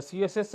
CSS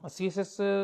CSS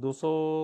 200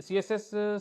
CSS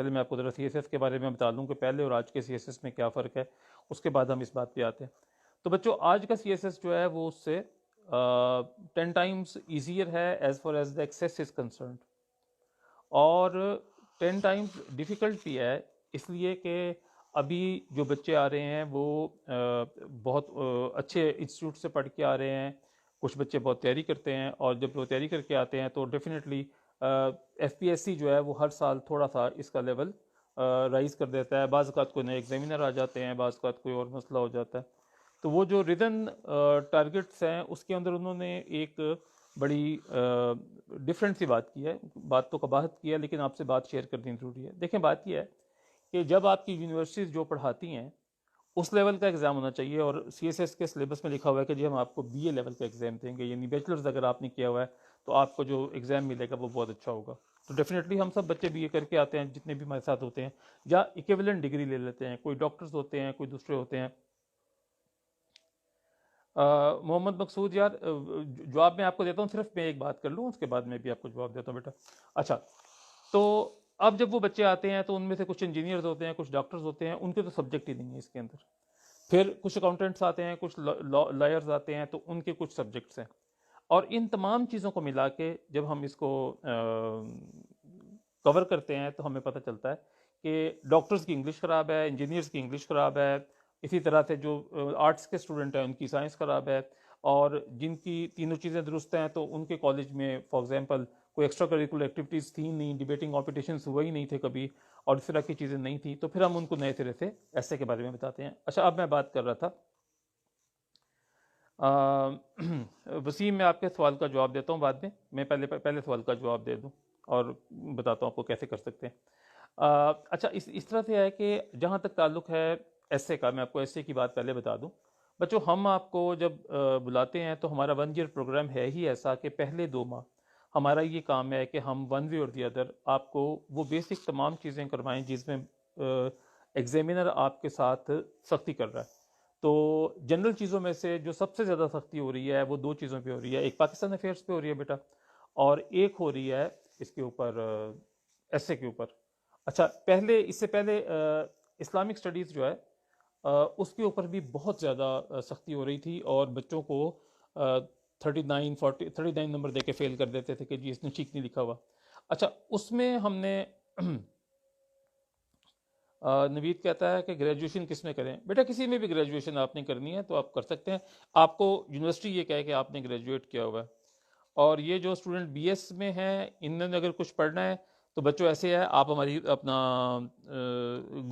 پہلے میں آپ کو ذرا سی ایس ایس کے بارے میں بتا دوں کہ پہلے اور آج کے سی ایس ایس میں کیا فرق ہے، اس کے بعد ہم اس بات پہ آتے ہیں۔ تو بچوں آج کا سی ایس ایس جو ہے وہ اس سے 10 ٹائمز ایزیئر ہے as far as the access is concerned, اور 10 ٹائمز ڈیفیکلٹ بھی ہے، اس لیے کہ ابھی جو بچے آ رہے ہیں وہ بہت اچھے انسٹیٹیوٹ سے پڑھ کے آ رہے ہیں، کچھ بچے بہت تیاری کرتے ہیں، اور جب وہ تیاری کر کے آتے ہیں تو definitely F P S C جو ہے وہ ہر سال تھوڑا سا اس کا لیول رائز کر دیتا ہے، بعض اوقات کوئی نئے ایگزامینر آ جاتے ہیں، بعض اوقات کوئی اور مسئلہ ہو جاتا ہے، تو وہ جو ریدن ٹارگٹس ہیں اس کے اندر انہوں نے ایک بڑی ڈفرینٹ سی بات کی ہے، بات تو قباحت کی ہے لیکن آپ سے بات شیئر کرنی ضروری ہے۔ دیکھیں بات یہ ہے کہ جب آپ کی یونیورسٹیز جو پڑھاتی ہیں اس لیول کا ایگزام ہونا چاہیے، اور سی ایس ایس کے سلیبس میں لکھا ہوا ہے کہ جی ہم آپ کو بی اے لیول کا ایگزام دیں گے، یعنی بیچلرز اگر آپ نے کیا ہوا ہے تو آپ کو جو ایگزام ملے گا وہ بہت اچھا ہوگا۔ تو ڈیفینیٹلی ہم سب بچے بی اے کر کے آتے ہیں جتنے بھی ہمارے ساتھ ہوتے ہیں، یا ایکویولنٹ ڈگری لے لیتے ہیں، کوئی ڈاکٹرز ہوتے ہیں، کوئی دوسرے ہوتے ہیں۔ محمد مقصود یار جواب میں آپ کو دیتا ہوں، صرف میں ایک بات کر لوں اس کے بعد میں بھی آپ کو جواب دیتا ہوں بیٹا۔ اچھا، تو اب جب وہ بچے آتے ہیں تو ان میں سے کچھ انجینئرز ہوتے ہیں، کچھ ڈاکٹرز ہوتے ہیں، ان کے تو سبجیکٹ ہی نہیں ہے اس کے اندر، پھر کچھ اکاؤنٹنٹس آتے ہیں، کچھ لائرز آتے ہیں، تو ان کے کچھ سبجیکٹس ہیں، اور ان تمام چیزوں کو ملا کے جب ہم اس کو کور کرتے ہیں تو ہمیں پتہ چلتا ہے کہ ڈاکٹرز کی انگلش خراب ہے، انجینئرز کی انگلش خراب ہے، اسی طرح سے جو آرٹس کے اسٹوڈنٹ ہیں ان کی سائنس خراب ہے، اور جن کی تینوں چیزیں درست ہیں تو ان کے کالج میں فار ایگزامپل کوئی ایکسٹرا کریکولر ایکٹیویٹیز تھیں نہیں، ڈیبیٹنگ کمپٹیشنز ہوئے ہی نہیں تھے کبھی، اور اس طرح کی چیزیں نہیں تھیں، تو پھر ہم ان کو نئے سرے سے ایسے کے بارے میں بتاتے ہیں۔ اچھا، اب میں بات کر رہا تھا وسیم، میں آپ کے سوال کا جواب دیتا ہوں بعد میں پہلے سوال کا جواب دے دوں اور بتاتا ہوں آپ کو کیسے کر سکتے ہیں۔ اچھا، اس طرح سے ہے کہ جہاں تک تعلق ہے ایسے کا، میں آپ کو ایسے کی بات پہلے بتا دوں بچوں، ہم آپ کو جب بلاتے ہیں تو ہمارا 1 ایئر پروگرام ہے ہی ایسا کہ پہلے 2 ماہ ہمارا یہ کام ہے کہ ہم ون وے اور دی ادر آپ کو وہ بیسک تمام چیزیں کروائیں جس میں ایگزامینر آپ کے ساتھ سختی کر رہا ہے۔ تو جنرل چیزوں میں سے جو سب سے زیادہ سختی ہو رہی ہے وہ 2 چیزوں پہ ہو رہی ہے، ایک پاکستان افیئرس پہ ہو رہی ہے بیٹا، اور ایک ہو رہی ہے اس کے اوپر ایسے کے اوپر۔ اچھا، اس سے پہلے اسلامک اسٹڈیز جو ہے اس کے اوپر بھی بہت زیادہ سختی ہو رہی تھی، اور بچوں کو 39 نمبر دے کے فیل کر دیتے تھے کہ جی اس نے ٹھیک نہیں لکھا ہوا۔ اچھا، اس میں ہم نے نوید کہتا ہے کہ گریجویشن کس میں کریں؟ بیٹا کسی میں بھی گریجویشن آپ نے کرنی ہے تو آپ کر سکتے ہیں، آپ کو یونیورسٹی یہ کہے کہ آپ نے گریجویٹ کیا ہوا ہے، اور یہ جو اسٹوڈنٹ بی ایس میں ہیں انہوں نے اگر کچھ پڑھنا ہے تو بچوں ایسے ہے، آپ ہماری اپنا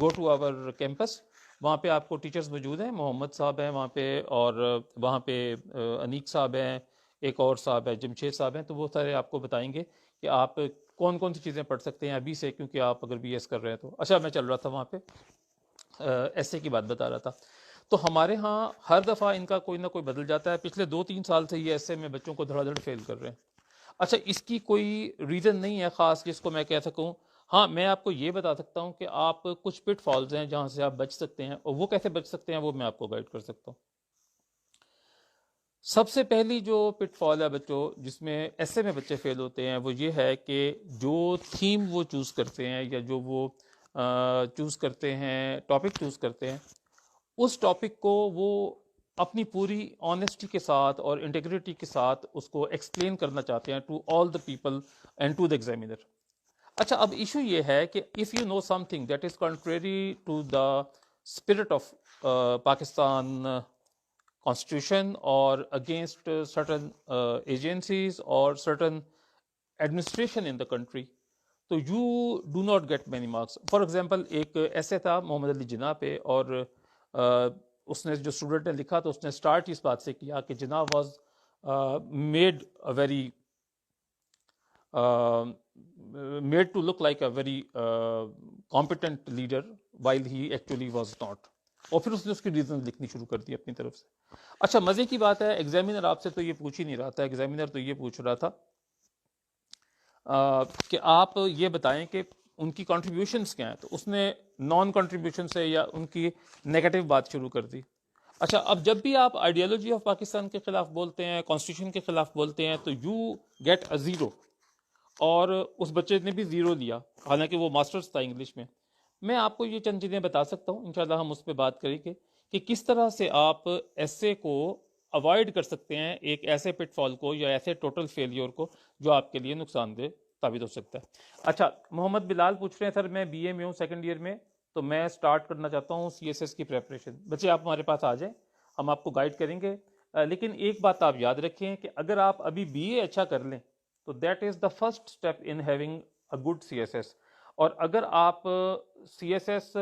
گو ٹو آور کیمپس، وہاں پہ آپ کو ٹیچرز موجود ہیں، محمد صاحب ہیں وہاں پہ، اور وہاں پہ انیک صاحب ہیں، ایک اور صاحب ہے جمشید صاحب ہیں، تو وہ سارے آپ کو بتائیں گے کہ آپ کون کون سی چیزیں پڑھ سکتے ہیں ابھی سے، کیونکہ آپ اگر بی ایس کر رہے ہیں تو۔ اچھا، میں چل رہا تھا وہاں پہ ایسے کی بات بتا رہا تھا، تو ہمارے ہاں ہر دفعہ ان کا کوئی نہ کوئی بدل جاتا ہے، پچھلے 2-3 سال سے یہ ایسے میں بچوں کو دھڑا دھڑ فیل کر رہے ہیں۔ اچھا، اس کی کوئی ریزن نہیں ہے خاص جس کو میں کہہ سکوں، ہاں میں آپ کو یہ بتا سکتا ہوں کہ آپ کچھ پٹ فالز ہیں جہاں سے آپ بچ سکتے ہیں، اور وہ کیسے بچ سکتے ہیں وہ میں آپ کو گائیڈ کر سکتا ہوں۔ سب سے پہلی جو پٹ فال ہے بچوں جس میں ایسے میں بچے فیل ہوتے ہیں وہ یہ ہے کہ جو تھیم وہ چوز کرتے ہیں یا جو وہ چوز کرتے ہیں، ٹاپک چوز کرتے ہیں، اس ٹاپک کو وہ اپنی پوری آنیسٹی کے ساتھ اور انٹیگریٹی کے ساتھ اس کو ایکسپلین کرنا چاہتے ہیں to all the people and to the examiner. اچھا، اب ایشو یہ ہے کہ if you know something that is contrary to the spirit of Pakistan constitution or against certain agencies or certain administration in the country, تو you do not get many marks. For example ایک ایسے تھا محمد علی جناح پہ، اور اس نے جو student نے لکھا تو اس نے اسٹارٹ اس بات سے کیا کہ Jinnah was made to look like a very competent leader while he actually was not، اور پھر اس نے اس کی ریزن لکھنی شروع کر دی اپنی طرف سے۔ اچھا، مزے کی بات ہے ایگزامینر آپ سے تو یہ پوچھ ہی نہیں رہا تھا، ایگزامینر تو یہ پوچھ رہا تھا کہ آپ یہ بتائیں کہ ان کی کنٹریبیوشنز کیا ہیں، تو اس نے نان کنٹریبیوشن سے یا ان کی نیگیٹو بات شروع کر دی۔ اچھا، اب جب بھی آپ آئیڈیالوجی آف پاکستان کے خلاف بولتے ہیں، کانسٹیٹیوشن کے خلاف بولتے ہیں، تو یو گیٹ اے 0، اور اس بچے نے بھی 0 لیا، حالانکہ وہ ماسٹرز تھا انگلش میں. میں آپ کو یہ چند چیزیں بتا سکتا ہوں، انشاءاللہ ہم اس پہ بات کریں گے کہ کس طرح سے آپ ایسے کو اوائڈ کر سکتے ہیں، ایک ایسے پٹ فال کو یا ایسے ٹوٹل فیلیور کو جو آپ کے لیے نقصان دہ ثابت ہو سکتا ہے. اچھا، محمد بلال پوچھ رہے ہیں سر میں بی اے میں ہوں، سیکنڈ ایئر میں، تو میں سٹارٹ کرنا چاہتا ہوں سی ایس ایس کی پریپریشن. بچے آپ ہمارے پاس آ جائیں، ہم آپ کو گائیڈ کریں گے. لیکن ایک بات آپ یاد رکھیں کہ اگر آپ ابھی بی اے اچھا کر لیں تو that is the first step in having a good C S S. اور اگر آپ سی ایس ایس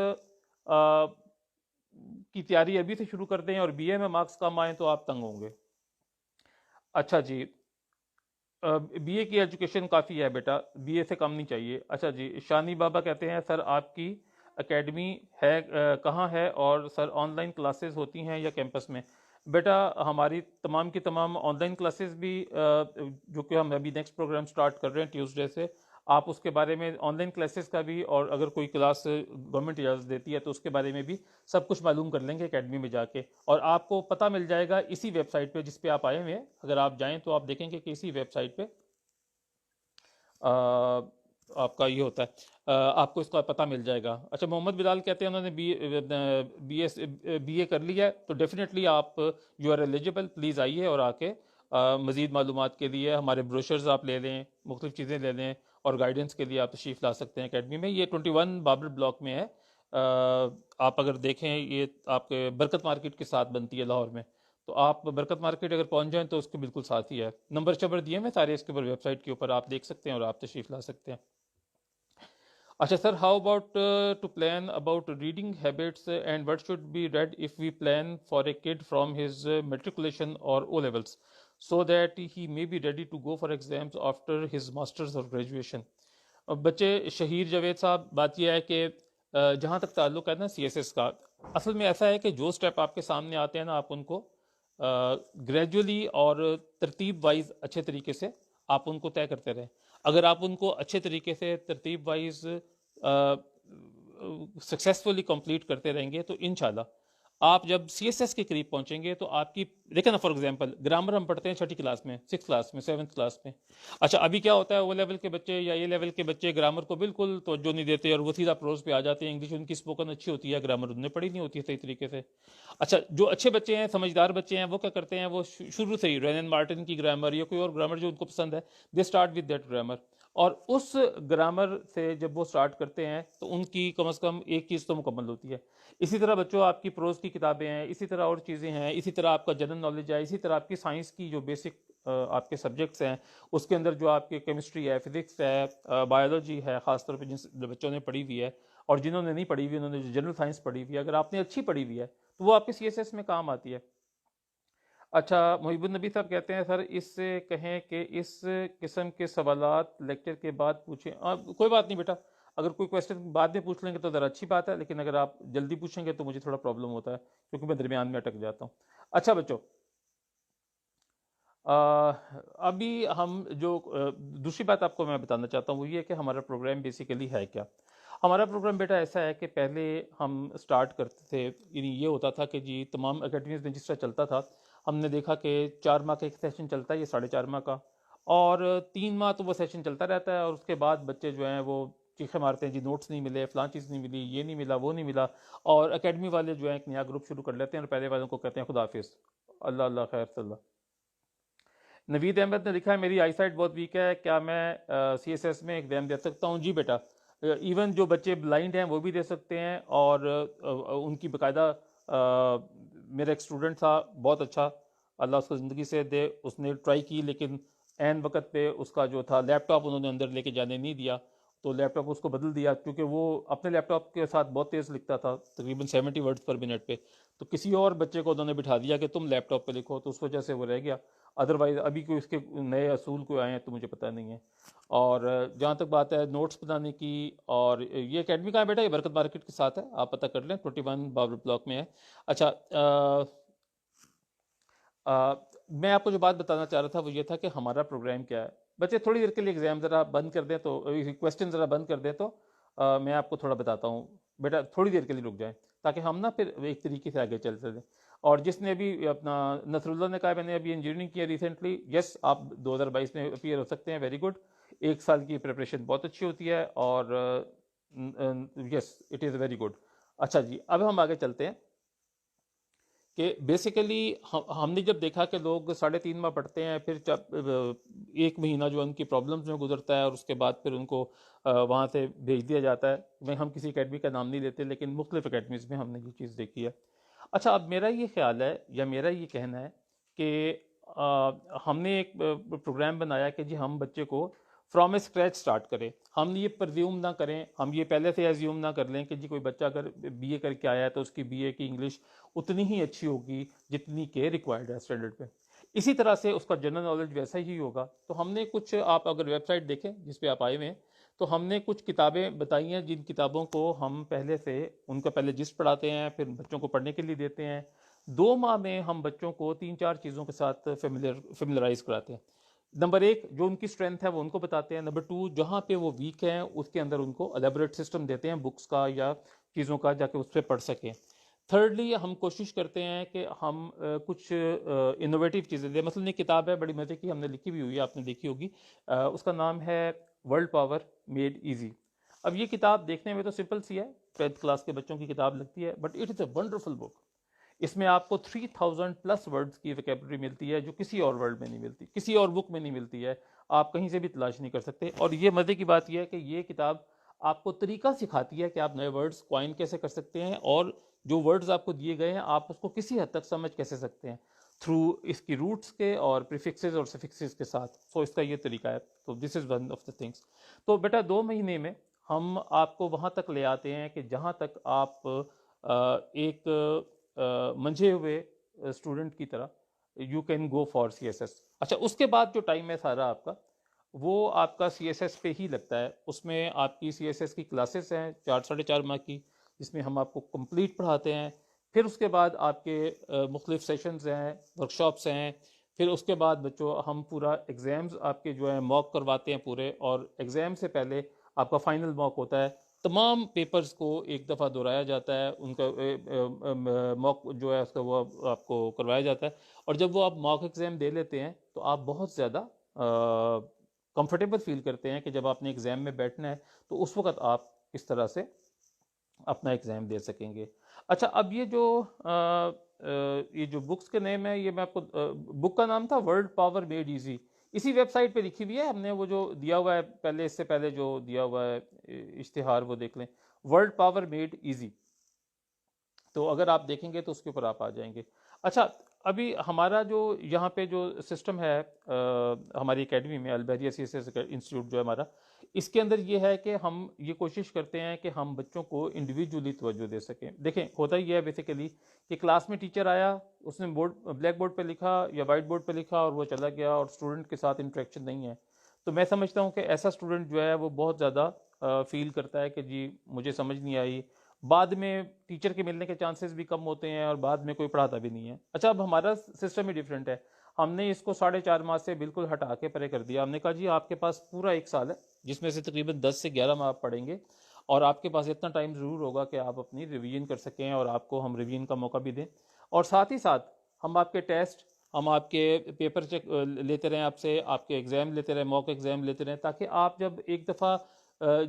کی تیاری ابھی سے شروع کر دیں اور بی اے میں مارکس کم آئیں تو آپ تنگ ہوں گے. اچھا جی، بی اے کی ایجوکیشن کافی ہے بیٹا، بی اے سے کم نہیں چاہیے. اچھا جی، شانی بابا کہتے ہیں سر آپ کی اکیڈمی ہے کہاں ہے، اور سر آن لائن کلاسز ہوتی ہیں یا کیمپس میں؟ بیٹا ہماری تمام کی تمام آن لائن کلاسز بھی جو کہ ہم ابھی نیکسٹ پروگرام سٹارٹ کر رہے ہیں ٹیوزڈے سے، آپ اس کے بارے میں آن لائن کلاسز کا بھی، اور اگر کوئی کلاس گورنمنٹ اجازت دیتی ہے تو اس کے بارے میں بھی سب کچھ معلوم کر لیں گے اکیڈمی میں جا کے. اور آپ کو پتہ مل جائے گا اسی ویب سائٹ پہ جس پہ آپ آئے ہوئے ہیں. اگر آپ جائیں تو آپ دیکھیں گے کہ اسی ویب سائٹ پہ آپ کا یہ ہوتا ہے، آپ کو اس کا پتہ مل جائے گا. اچھا، محمد بلال کہتے ہیں انہوں نے بی اے کر لیا ہے تو ڈیفینیٹلی آپ یو آر ایلیجیبل، پلیز آئیے اور آ کے مزید معلومات کے لیے ہمارے بروشرز آپ لے لیں، مختلف چیزیں لے لیں، اور گائیڈنس کے لیے آپ تشریف لا سکتے ہیں اکیڈمی میں. یہ 21 بابر بلاک میں ہے. آپ اگر دیکھیں یہ آپ کے برکت مارکیٹ کے ساتھ بنتی ہے لاہور میں، تو آپ برکت مارکیٹ اگر پہنچ جائیں تو اس کے بالکل ساتھ ہی ہے. نمبر شبر دیے میں سارے اس کے اوپر، ویب سائٹ کے اوپر آپ دیکھ سکتے ہیں اور آپ تشریف لا سکتے ہیں. اچھا sir, how about to plan about reading habits and what should be read if we plan for a kid from his matriculation اور O levels so that he may be ready to go for exams after his masters اور graduation? بچے شہیر جاوید صاحب، بات یہ ہے کہ جہاں تک تعلق ہے نا سی ایس ایس کا، اصل میں ایسا ہے کہ جو سٹیپ آپ کے سامنے آتے ہیں نا آپ ان کو گریجولی اور ترتیب وائز اچھے طریقے سے آپ ان کو طے کرتے رہیں. اگر آپ ان کو اچھے طریقے سے ترتیب وائز سکسیسفلی کمپلیٹ کرتے رہیں گے تو انشاءاللہ آپ جب سی ایس ایس کے قریب پہنچیں گے تو آپ کی، دیکھیں نا فار ایگزامپل گرامر ہم پڑھتے ہیں چھٹی کلاس میں، 6 کلاس میں، 7 کلاس میں. اچھا ابھی کیا ہوتا ہے، وہ لیول کے بچے یا اے لیول کے بچے گرامر کو بالکل توجہ نہیں دیتے اور وہ سیدھا پروز پہ آ جاتے ہیں. انگلش ان کی اسپوکن اچھی ہوتی ہے، گرامر انہوں نے پڑھی نہیں ہوتی ہے صحیح طریقے سے. اچھا، جو اچھے بچے ہیں، سمجھدار بچے ہیں، وہ کیا کرتے ہیں، وہ شروع سے ہی رین اینڈ مارٹن کی گرامر یا کوئی اور گرامر جو ان کو پسند ہے، they start with that grammar. اور اس گرامر سے جب وہ سٹارٹ کرتے ہیں تو ان کی کم از کم ایک چیز تو مکمل ہوتی ہے. اسی طرح بچوں آپ کی پروز کی کتابیں ہیں، اسی طرح اور چیزیں ہیں، اسی طرح آپ کا جنرل نالج ہے، اسی طرح آپ کی سائنس کی جو بیسک آپ کے سبجیکٹس ہیں اس کے اندر جو آپ کے کیمسٹری ہے، فزکس ہے، بایولوجی ہے، خاص طور پہ جن بچوں نے پڑھی ہوئی ہے، اور جنہوں نے نہیں پڑھی ہوئی انہوں نے جو جنرل سائنس پڑھی ہوئی ہے، اگر آپ نے اچھی پڑھی ہوئی ہے تو وہ آپ کے سی ایس ایس میں کام آتی ہے. اچھا، محب النبی صاحب کہتے ہیں سر اس سے کہیں کہ اس قسم کے سوالات لیکچر کے بعد پوچھیں. کوئی بات نہیں بیٹا، اگر کوئی کویسچن بعد میں پوچھ لیں گے تو ذرا اچھی بات ہے، لیکن اگر آپ جلدی پوچھیں گے تو مجھے تھوڑا پرابلم ہوتا ہے کیونکہ میں درمیان میں اٹک جاتا ہوں. اچھا بچوں، ابھی ہم جو دوسری بات آپ کو میں بتانا چاہتا ہوں وہ یہ ہے کہ ہمارا پروگرام بیسیکلی ہے کیا. ہمارا پروگرام بیٹا ایسا ہے کہ پہلے ہم سٹارٹ کرتے تھے، یعنی یہ ہوتا تھا کہ جی تمام اکیڈمیز میں جس طرح چلتا تھا، ہم نے دیکھا کہ 4 ماہ کا ایک سیشن چلتا ہے، یہ 4.5 ماہ کا، اور 3 ماہ تو وہ سیشن چلتا رہتا ہے، اور اس کے بعد بچے جو ہیں وہ چیخیں مارتے ہیں جی نوٹس نہیں ملے، فلاں چیز نہیں ملی، یہ نہیں ملا، وہ نہیں ملا. اور اکیڈمی والے جو ہیں ایک نیا گروپ شروع کر لیتے ہیں اور پہلے والوں کو کہتے ہیں خدا حافظ، اللہ اللہ خیر صلی اللہ. نوید احمد نے لکھا ہے میری آئی سائٹ بہت ویک ہے، کیا میں سی ایس ایس میں ایگزام دے سکتا ہوں؟ جی بیٹا، ایون جو بچے بلائنڈ ہیں وہ بھی دے سکتے ہیں، اور ان کی باقاعدہ میرا ایک اسٹوڈنٹ تھا بہت اچھا، اللہ اس کو زندگی سے دے، اس نے ٹرائی کی لیکن عین وقت پہ اس کا جو تھا لیپ ٹاپ انہوں نے اندر لے کے جانے نہیں دیا، تو لیپ ٹاپ اس کو بدل دیا کیونکہ وہ اپنے لیپ ٹاپ کے ساتھ بہت تیز لکھتا تھا، تقریباً 70 ورڈز پر منٹ پہ. تو کسی اور بچے کو انہوں نے بٹھا دیا کہ تم لیپ ٹاپ پہ لکھو، تو اس وجہ سے وہ رہ گیا. ادروائز ابھی کوئی اس کے نئے اصول کوئی آئے ہیں تو مجھے پتہ نہیں ہے. اور جہاں تک بات ہے نوٹس بنانے کی، اور یہ اکیڈمی کہاں ہے بیٹا؟ یہ برکت مارکیٹ کے ساتھ ہے، آپ پتہ کر لیں، 21 بابر بلاک میں ہے. اچھا، میں آپ کو جو بات بتانا چاہ رہا تھا وہ یہ تھا کہ ہمارا پروگرام کیا ہے. بچے تھوڑی دیر کے لیے ایگزام ذرا بند کر دیں تو، کویسچن ذرا بند کر دیں تو میں آپ کو تھوڑا بتاتا ہوں. بیٹا تھوڑی دیر کے لیے رک جائیں تاکہ ہم نا پھر ایک طریقے سے آگے چل سکیں. اور جس نے ابھی اپنا نصر اللہ نے کہا میں نے ابھی انجینئرنگ کیا ریسنٹلی، یس آپ 2022 میں اپیئر ہو سکتے ہیں، ویری گڈ. ایک سال کی پریپریشن بہت اچھی ہوتی ہے، اور yes it is very good. اچھا جی، اب ہم آگے چلتے ہیں کہ بیسیکلی ہم نے جب دیکھا کہ لوگ 3.5 ماہ پڑھتے ہیں، پھر جب ایک مہینہ جو ان کی پرابلمز میں گزرتا ہے، اور اس کے بعد پھر ان کو وہاں سے بھیج دیا جاتا ہے. ہم کسی اکیڈمی کا نام نہیں لیتے، لیکن مختلف اکیڈمیز میں ہم نے یہ چیز دیکھی ہے. اچھا، اب میرا یہ خیال ہے یا میرا یہ کہنا ہے کہ ہم نے ایک پروگرام بنایا کہ جی ہم بچے کو فرام اے اسکریچ سٹارٹ کریں. ہم یہ پرزیوم نہ کریں، ہم یہ پہلے سے ایزیوم نہ کر لیں کہ جی کوئی بچہ اگر بی اے کر کے آیا ہے تو اس کی بی اے کی انگلش اتنی ہی اچھی ہوگی جتنی کہ ریکوائرڈ ہے اسٹینڈرڈ پہ. اسی طرح سے اس کا جنرل نالج ویسا ہی ہوگا. تو ہم نے کچھ، آپ اگر ویب سائٹ دیکھیں جس پہ آپ آئے ہوئے ہیں، تو ہم نے کچھ کتابیں بتائی ہیں جن کتابوں کو ہم پہلے سے ان کا پہلے جسٹ پڑھاتے ہیں، پھر بچوں کو پڑھنے کے لیے دیتے ہیں. 2 ماہ میں ہم بچوں کو 3-4 چیزوں کے ساتھ فیملرائز کراتے ہیں. نمبر 1 جو ان کی اسٹرینتھ ہے وہ ان کو بتاتے ہیں. نمبر 2 جہاں پہ وہ ویک ہیں اس کے اندر ان کو الیبوریٹ سسٹم دیتے ہیں بکس کا یا چیزوں کا، جا کے اس پہ پڑھ سکیں. تھرڈلی ہم کوشش کرتے ہیں کہ ہم کچھ انوویٹیو چیزیں دیں. مثلاً ایک کتاب ہے بڑی مزے کی، ہم نے لکھی بھی ہوئی ہے، آپ نے دیکھی ہوگی. اس کا نام ہے ورلڈ پاور میڈ ایزی. اب یہ کتاب دیکھنے میں تو سمپل سی ہے، 10th کلاس کے بچوں کی کتاب لگتی ہے، but it is a wonderful book. اس میں آپ کو 3000 پلس ورڈز کی ویکیبلری ملتی ہے جو کسی اور ورڈ میں نہیں ملتی، کسی اور بک میں نہیں ملتی ہے، آپ کہیں سے بھی تلاش نہیں کر سکتے. اور یہ مزے کی بات یہ ہے کہ یہ کتاب آپ کو طریقہ سکھاتی ہے کہ آپ نئے ورڈز کوائن کیسے کر سکتے ہیں، اور جو ورڈز آپ کو دیے گئے ہیں آپ اس کو کسی حد تک سمجھ کیسے سکتے ہیں تھرو اس کی روٹس کے اور پریفکسز اور سفکسز کے ساتھ. سو اس کا یہ طریقہ ہے. تو this is one of the things. تو بیٹا 2 مہینے میں ہم آپ کو وہاں تک لے آتے ہیں کہ جہاں تک آپ ایک منجھے ہوئے اسٹوڈنٹ کی طرح you can go for C S S. اچھا، اس کے بعد جو ٹائم ہے سارا آپ کا، وہ آپ کا سی ایس ایس پہ ہی لگتا ہے. اس میں آپ کی سی ایس ایس کی کلاسز ہیں 4-4.5 ماہ کی، جس میں ہم آپ کو کمپلیٹ پڑھاتے ہیں. پھر اس کے بعد آپ کے مختلف سیشنز ہیں، ورکشاپس ہیں. پھر اس کے بعد بچوں ہم پورا ایگزامز آپ کے جو ہے موک کرواتے ہیں پورے، اور ایگزام سے پہلے آپ کا فائنل موک ہوتا ہے. تمام پیپرز کو ایک دفعہ دہرایا جاتا ہے، ان کا موک جو ہے اس کا وہ آپ کو کروایا جاتا ہے. اور جب وہ آپ موک ایگزام دے لیتے ہیں تو آپ بہت زیادہ کمفرٹیبل فیل کرتے ہیں کہ جب آپ نے ایگزام میں بیٹھنا ہے تو اس وقت آپ اس طرح سے اپنا ایگزام دے سکیں گے. اچھا، اب یہ جو بکس کے نیم ہے، یہ میں آپ کو، بک کا نام تھا ورلڈ پاور میڈ ایزی. اسی ویب سائٹ پہ لکھی ہوئی ہے، ہم نے وہ جو دیا ہوا ہے پہلے، اس سے پہلے جو دیا ہوا ہے اشتہار وہ دیکھ لیں، ورلڈ پاور میڈ ایزی. تو اگر آپ دیکھیں گے تو اس کے اوپر آپ آ جائیں گے. اچھا، ابھی ہمارا جو یہاں پہ جو سسٹم ہے ہماری اکیڈمی میں، البحریہ سی ایس ایس انسٹیٹیوٹ جو ہے ہمارا، اس کے اندر یہ ہے کہ ہم یہ کوشش کرتے ہیں کہ ہم بچوں کو انڈیویجولی توجہ دے سکیں. دیکھیں ہوتا ہی ہے بیسیکلی کہ کلاس میں ٹیچر آیا، اس نے بلیک بورڈ پہ لکھا یا وائٹ بورڈ پہ لکھا اور وہ چلا گیا، اور اسٹوڈنٹ کے ساتھ انٹریکشن نہیں ہے. تو میں سمجھتا ہوں کہ ایسا اسٹوڈنٹ جو ہے وہ بہت زیادہ فیل کرتا ہے کہ جی مجھے سمجھ نہیں آئی. بعد میں ٹیچر کے ملنے کے چانسز بھی کم ہوتے ہیں، اور بعد میں کوئی پڑھاتا بھی نہیں ہے. اچھا، اب ہمارا سسٹم ہی ڈیفرنٹ ہے. ہم نے اس کو 4.5 ماہ سے بالکل ہٹا کے پرے کر دیا. ہم نے کہا جی آپ کے پاس پورا 1 سال ہے، جس میں سے تقریباً 10 سے 11 ماہ آپ پڑھیں گے، اور آپ کے پاس اتنا ٹائم ضرور ہوگا کہ آپ اپنی ریویژن کر سکیں، اور آپ کو ہم ریویژن کا موقع بھی دیں. اور ساتھ ہی ساتھ ہم آپ کے ٹیسٹ، ہم آپ کے پیپر چیک لیتے رہیں، آپ سے آپ کے ایگزام لیتے رہیں، موک ایگزام لیتے رہیں، تاکہ آپ جب ایک دفعہ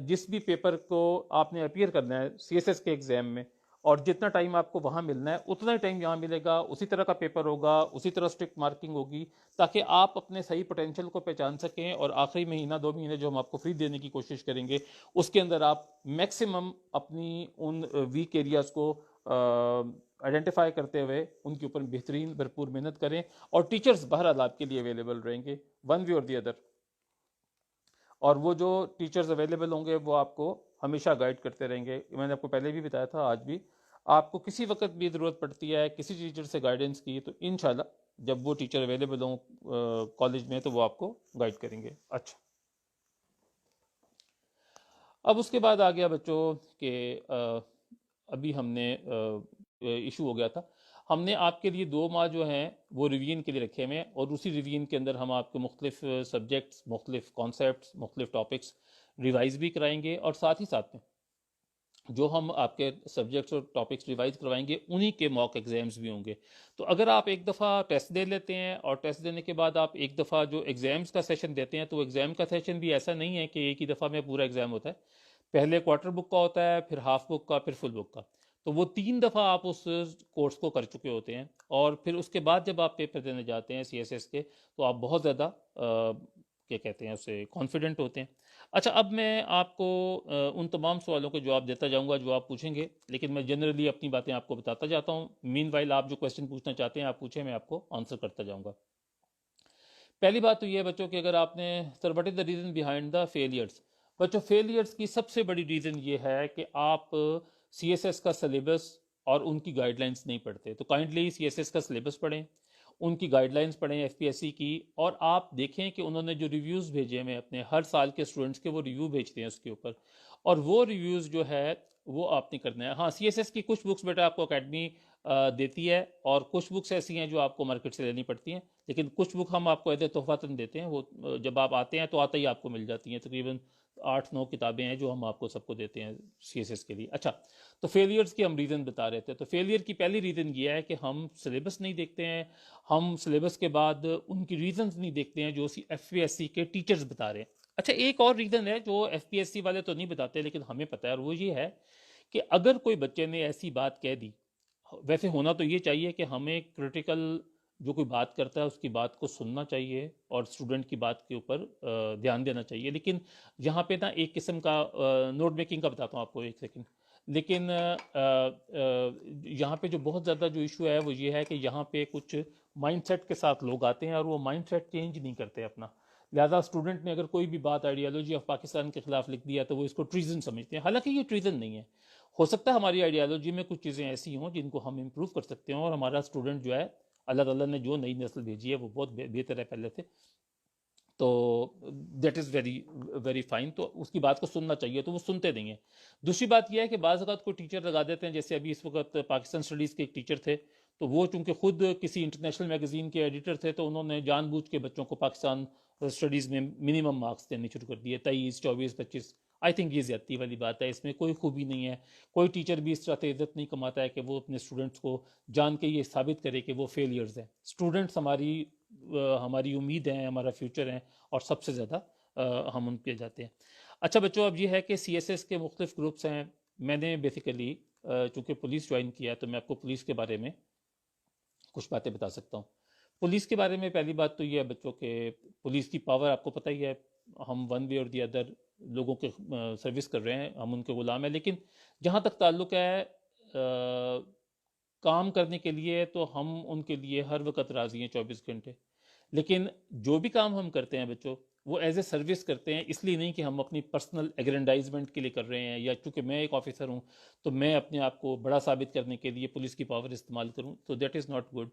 جس بھی پیپر کو آپ نے اپیئر کرنا ہے سی ایس ایس کے ایگزام میں، اور جتنا ٹائم آپ کو وہاں ملنا ہے اتنا ہی ٹائم یہاں ملے گا، اسی طرح کا پیپر ہوگا، اسی طرح اسٹرکٹ مارکنگ ہوگی، تاکہ آپ اپنے صحیح پوٹینشیل کو پہچان سکیں. اور آخری مہینہ 2 مہینے جو ہم آپ کو فری دینے کی کوشش کریں گے، اس کے اندر آپ میکسیمم اپنی ان ویک ایریاز کو آئیڈینٹیفائی کرتے ہوئے ان کے اوپر بہترین بھرپور محنت کریں. اور ٹیچرز بہرحال آپ کے لیے اویلیبل رہیں گے ون وے اور دی ادر. اور وہ جو ٹیچرز اویلیبل ہوں گے وہ آپ کو ہمیشہ گائیڈ کرتے رہیں گے. میں نے آپ کو پہلے بھی بتایا تھا، آج بھی آپ کو کسی وقت بھی ضرورت پڑتی ہے کسی ٹیچر سے گائیڈنس کی، تو انشاءاللہ جب وہ ٹیچر اویلیبل ہوں کالج میں تو وہ آپ کو گائیڈ کریں گے. اچھا، اب اس کے بعد آ گیا بچوں کہ ابھی ہم نے ایشو ہو گیا تھا، ہم نے آپ کے لیے 2 ماہ جو ہیں وہ ریویژن کے لیے رکھے ہوئے ہیں، اور اسی ریویژن کے اندر ہم آپ کے مختلف سبجیکٹس، مختلف کانسیپٹس، مختلف ٹاپکس ریوائز بھی کرائیں گے، اور ساتھ ہی ساتھ میں جو ہم آپ کے سبجیکٹس اور ٹاپکس ریوائز کروائیں گے انہی کے موک ایگزامز بھی ہوں گے. تو اگر آپ ایک دفعہ ٹیسٹ دے لیتے ہیں اور ٹیسٹ دینے کے بعد آپ ایک دفعہ جو ایگزامز کا سیشن دیتے ہیں تو ایگزام کا سیشن بھی ایسا نہیں ہے کہ ایک ہی دفعہ میں پورا ایگزام ہوتا ہے. پہلے کوارٹر بک کا ہوتا ہے، پھر ہاف بک کا، پھر فل بک کا. تو وہ 3 دفعہ آپ اس کورس کو کر چکے ہوتے ہیں، اور پھر اس کے بعد جب آپ پیپر دینے جاتے ہیں سی ایس ایس کے تو آپ بہت زیادہ کیا کہتے ہیں اسے کانفیڈنٹ ہوتے ہیں. اچھا، اب میں آپ کو ان تمام سوالوں کے جواب دیتا جاؤں گا جو آپ پوچھیں گے، لیکن میں جنرلی اپنی باتیں آپ کو بتاتا جاتا ہوں. مین وائل آپ جو کویسچن پوچھنا چاہتے ہیں آپ پوچھیں، میں آپ کو آنسر کرتا جاؤں گا. پہلی بات تو یہ ہے بچوں کہ اگر آپ نے sir what is the reason behind the failures. بچوں فیلئرس کی سب سے بڑی ریزن یہ ہے کہ آپ سی ایس ایس کا سلیبس اور ان کی گائیڈ لائنس نہیں پڑھتے. تو کائنڈلی سی ایس ایس کا سلیبس پڑھیں، ان کی گائیڈ لائنس پڑھیں ایف پی ایس سی کی، اور آپ دیکھیں کہ انہوں نے جو ریویوز بھیجے ہیں اپنے ہر سال کے اسٹوڈنٹس کے، وہ ریویو بھیجتے ہیں اس کے اوپر، اور وہ ریویوز جو ہے وہ آپ نے کرنا ہے. ہاں، سی ایس ایس کی کچھ بکس بیٹا آپ کو اکیڈمی دیتی ہے، اور کچھ بکس ایسی ہیں جو آپ کو مارکیٹ سے لینی پڑتی ہیں، لیکن کچھ بک ہم آپ کو ایز اے تحفہ دیتے ہیں. وہ جب آپ آتے ہیں تو آتے ہی آپ کو مل جاتی ہیں. تقریباً 8-9 کتابیں ہیں جو ہم آپ کو سب کو دیتے ہیں سی ایس ایس کے لیے. اچھا، تو فیلئرس کی ہم ریزن بتا رہے تھے. تو فیلئر کی پہلی ریزن یہ ہے کہ ہم سلیبس نہیں دیکھتے ہیں، ہم سلیبس کے بعد ان کی ریزنز نہیں دیکھتے ہیں جو ایف پی ایس سی کے ٹیچرز بتا رہے ہیں. اچھا، ایک اور ریزن ہے جو ایف پی ایس سی والے تو نہیں بتاتے لیکن ہمیں پتہ ہے، اور وہ یہ ہے کہ اگر کوئی بچے نے ایسی بات کہہ دی، ویسے ہونا تو یہ چاہیے کہ ہمیں کرٹیکل جو کوئی بات کرتا ہے اس کی بات کو سننا چاہیے اور اسٹوڈنٹ کی بات کے اوپر دھیان دینا چاہیے. لیکن یہاں پہ نا ایک قسم کا نوٹ میکنگ کا بتاتا ہوں آپ کو، ایک سیکنڈ. لیکن یہاں پہ جو بہت زیادہ جو ایشو ہے وہ یہ ہے کہ یہاں پہ کچھ مائنڈ سیٹ کے ساتھ لوگ آتے ہیں اور وہ مائنڈ سیٹ چینج نہیں کرتے اپنا. لہٰذا اسٹوڈنٹ نے اگر کوئی بھی بات آئیڈیالوجی آف پاکستان کے خلاف لکھ دیا تو وہ اس کو ٹریزن سمجھتے ہیں، حالانکہ یہ ٹریزن نہیں ہے. ہو سکتا ہے ہماری آئیڈیالوجی میں کچھ چیزیں ایسی ہوں جن کو ہم امپروو کر سکتے ہیں، اور ہمارا اسٹوڈنٹ جو ہے، اللہ تعالیٰ نے جو نئی نسل بھیجی ہے وہ بہت بہتر ہے پہلے سے، تو that is very very fine. تو اس کی بات کو سننا چاہیے، تو وہ سنتے نہیں ہیں. دوسری بات یہ ہے کہ بعض اوقات کوئی ٹیچر لگا دیتے ہیں، جیسے ابھی اس وقت پاکستان اسٹڈیز کے ایک ٹیچر تھے، تو وہ چونکہ خود کسی انٹرنیشنل میگزین کے ایڈیٹر تھے تو انہوں نے جان بوجھ کے بچوں کو پاکستان اسٹڈیز میں منیمم مارکس دینے شروع کر دیے، 23 24 25. آئی تھنک یہ زیادتی والی بات ہے، اس میں کوئی خوبی نہیں ہے. کوئی ٹیچر بھی اس طرح سے عزت نہیں کماتا ہے کہ وہ اپنے اسٹوڈنٹس کو جان کے یہ ثابت کرے کہ وہ فیلئرز ہیں. اسٹوڈنٹس ہماری امید ہیں، ہمارا فیوچر ہیں، اور سب سے زیادہ ہم ان پہ جاتے ہیں. اچھا بچوں، اب یہ ہے کہ سی ایس ایس کے مختلف گروپس ہیں. میں نے بیسیکلی چونکہ پولیس جوائن کیا ہے تو میں آپ کو پولیس کے بارے میں کچھ باتیں بتا سکتا ہوں. پولیس کے بارے میں پہلی بات تو یہ ہے بچوں کہ پولیس کی پاور آپ کو پتہ ہی ہے. ہم ون وے اور دی ادر لوگوں کے سروس کر رہے ہیں، ہم ان کے غلام ہیں. لیکن جہاں تک تعلق ہے کام کرنے کے لیے تو ہم ان کے لیے ہر وقت راضی ہیں 24 گھنٹے. لیکن جو بھی کام ہم کرتے ہیں بچوں، وہ ایز اے سروس کرتے ہیں، اس لیے نہیں کہ ہم اپنی پرسنل ایگرینڈائزمنٹ کے لیے کر رہے ہیں، یا چونکہ میں ایک آفیسر ہوں تو میں اپنے آپ کو بڑا ثابت کرنے کے لیے پولیس کی پاور استعمال کروں. تو دیٹ از ناٹ گڈ،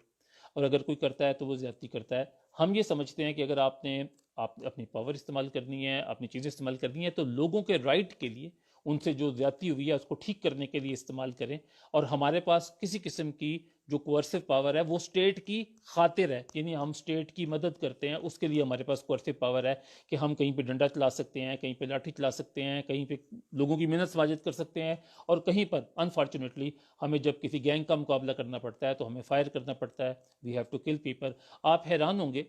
اور اگر کوئی کرتا ہے تو وہ زیادتی کرتا ہے. ہم یہ سمجھتے ہیں کہ اگر آپ نے اپنی پاور استعمال کرنی ہے، اپنی چیزیں استعمال کرنی ہے، تو لوگوں کے رائٹ کے لیے، ان سے جو زیادتی ہوئی ہے اس کو ٹھیک کرنے کے لیے استعمال کریں. اور ہمارے پاس کسی قسم کی جو کوئرسو پاور ہے وہ اسٹیٹ کی خاطر ہے، یعنی ہم اسٹیٹ کی مدد کرتے ہیں، اس کے لیے ہمارے پاس کوئرسو پاور ہے کہ ہم کہیں پہ ڈنڈا چلا سکتے ہیں، کہیں پہ لاٹھی چلا سکتے ہیں، کہیں پہ لوگوں کی محنت سماجت کر سکتے ہیں، اور کہیں پر انفارچونیٹلی ہمیں جب کسی گینگ کا مقابلہ کرنا پڑتا ہے تو ہمیں فائر کرنا پڑتا ہے. We have to kill people. آپ حیران ہوں گے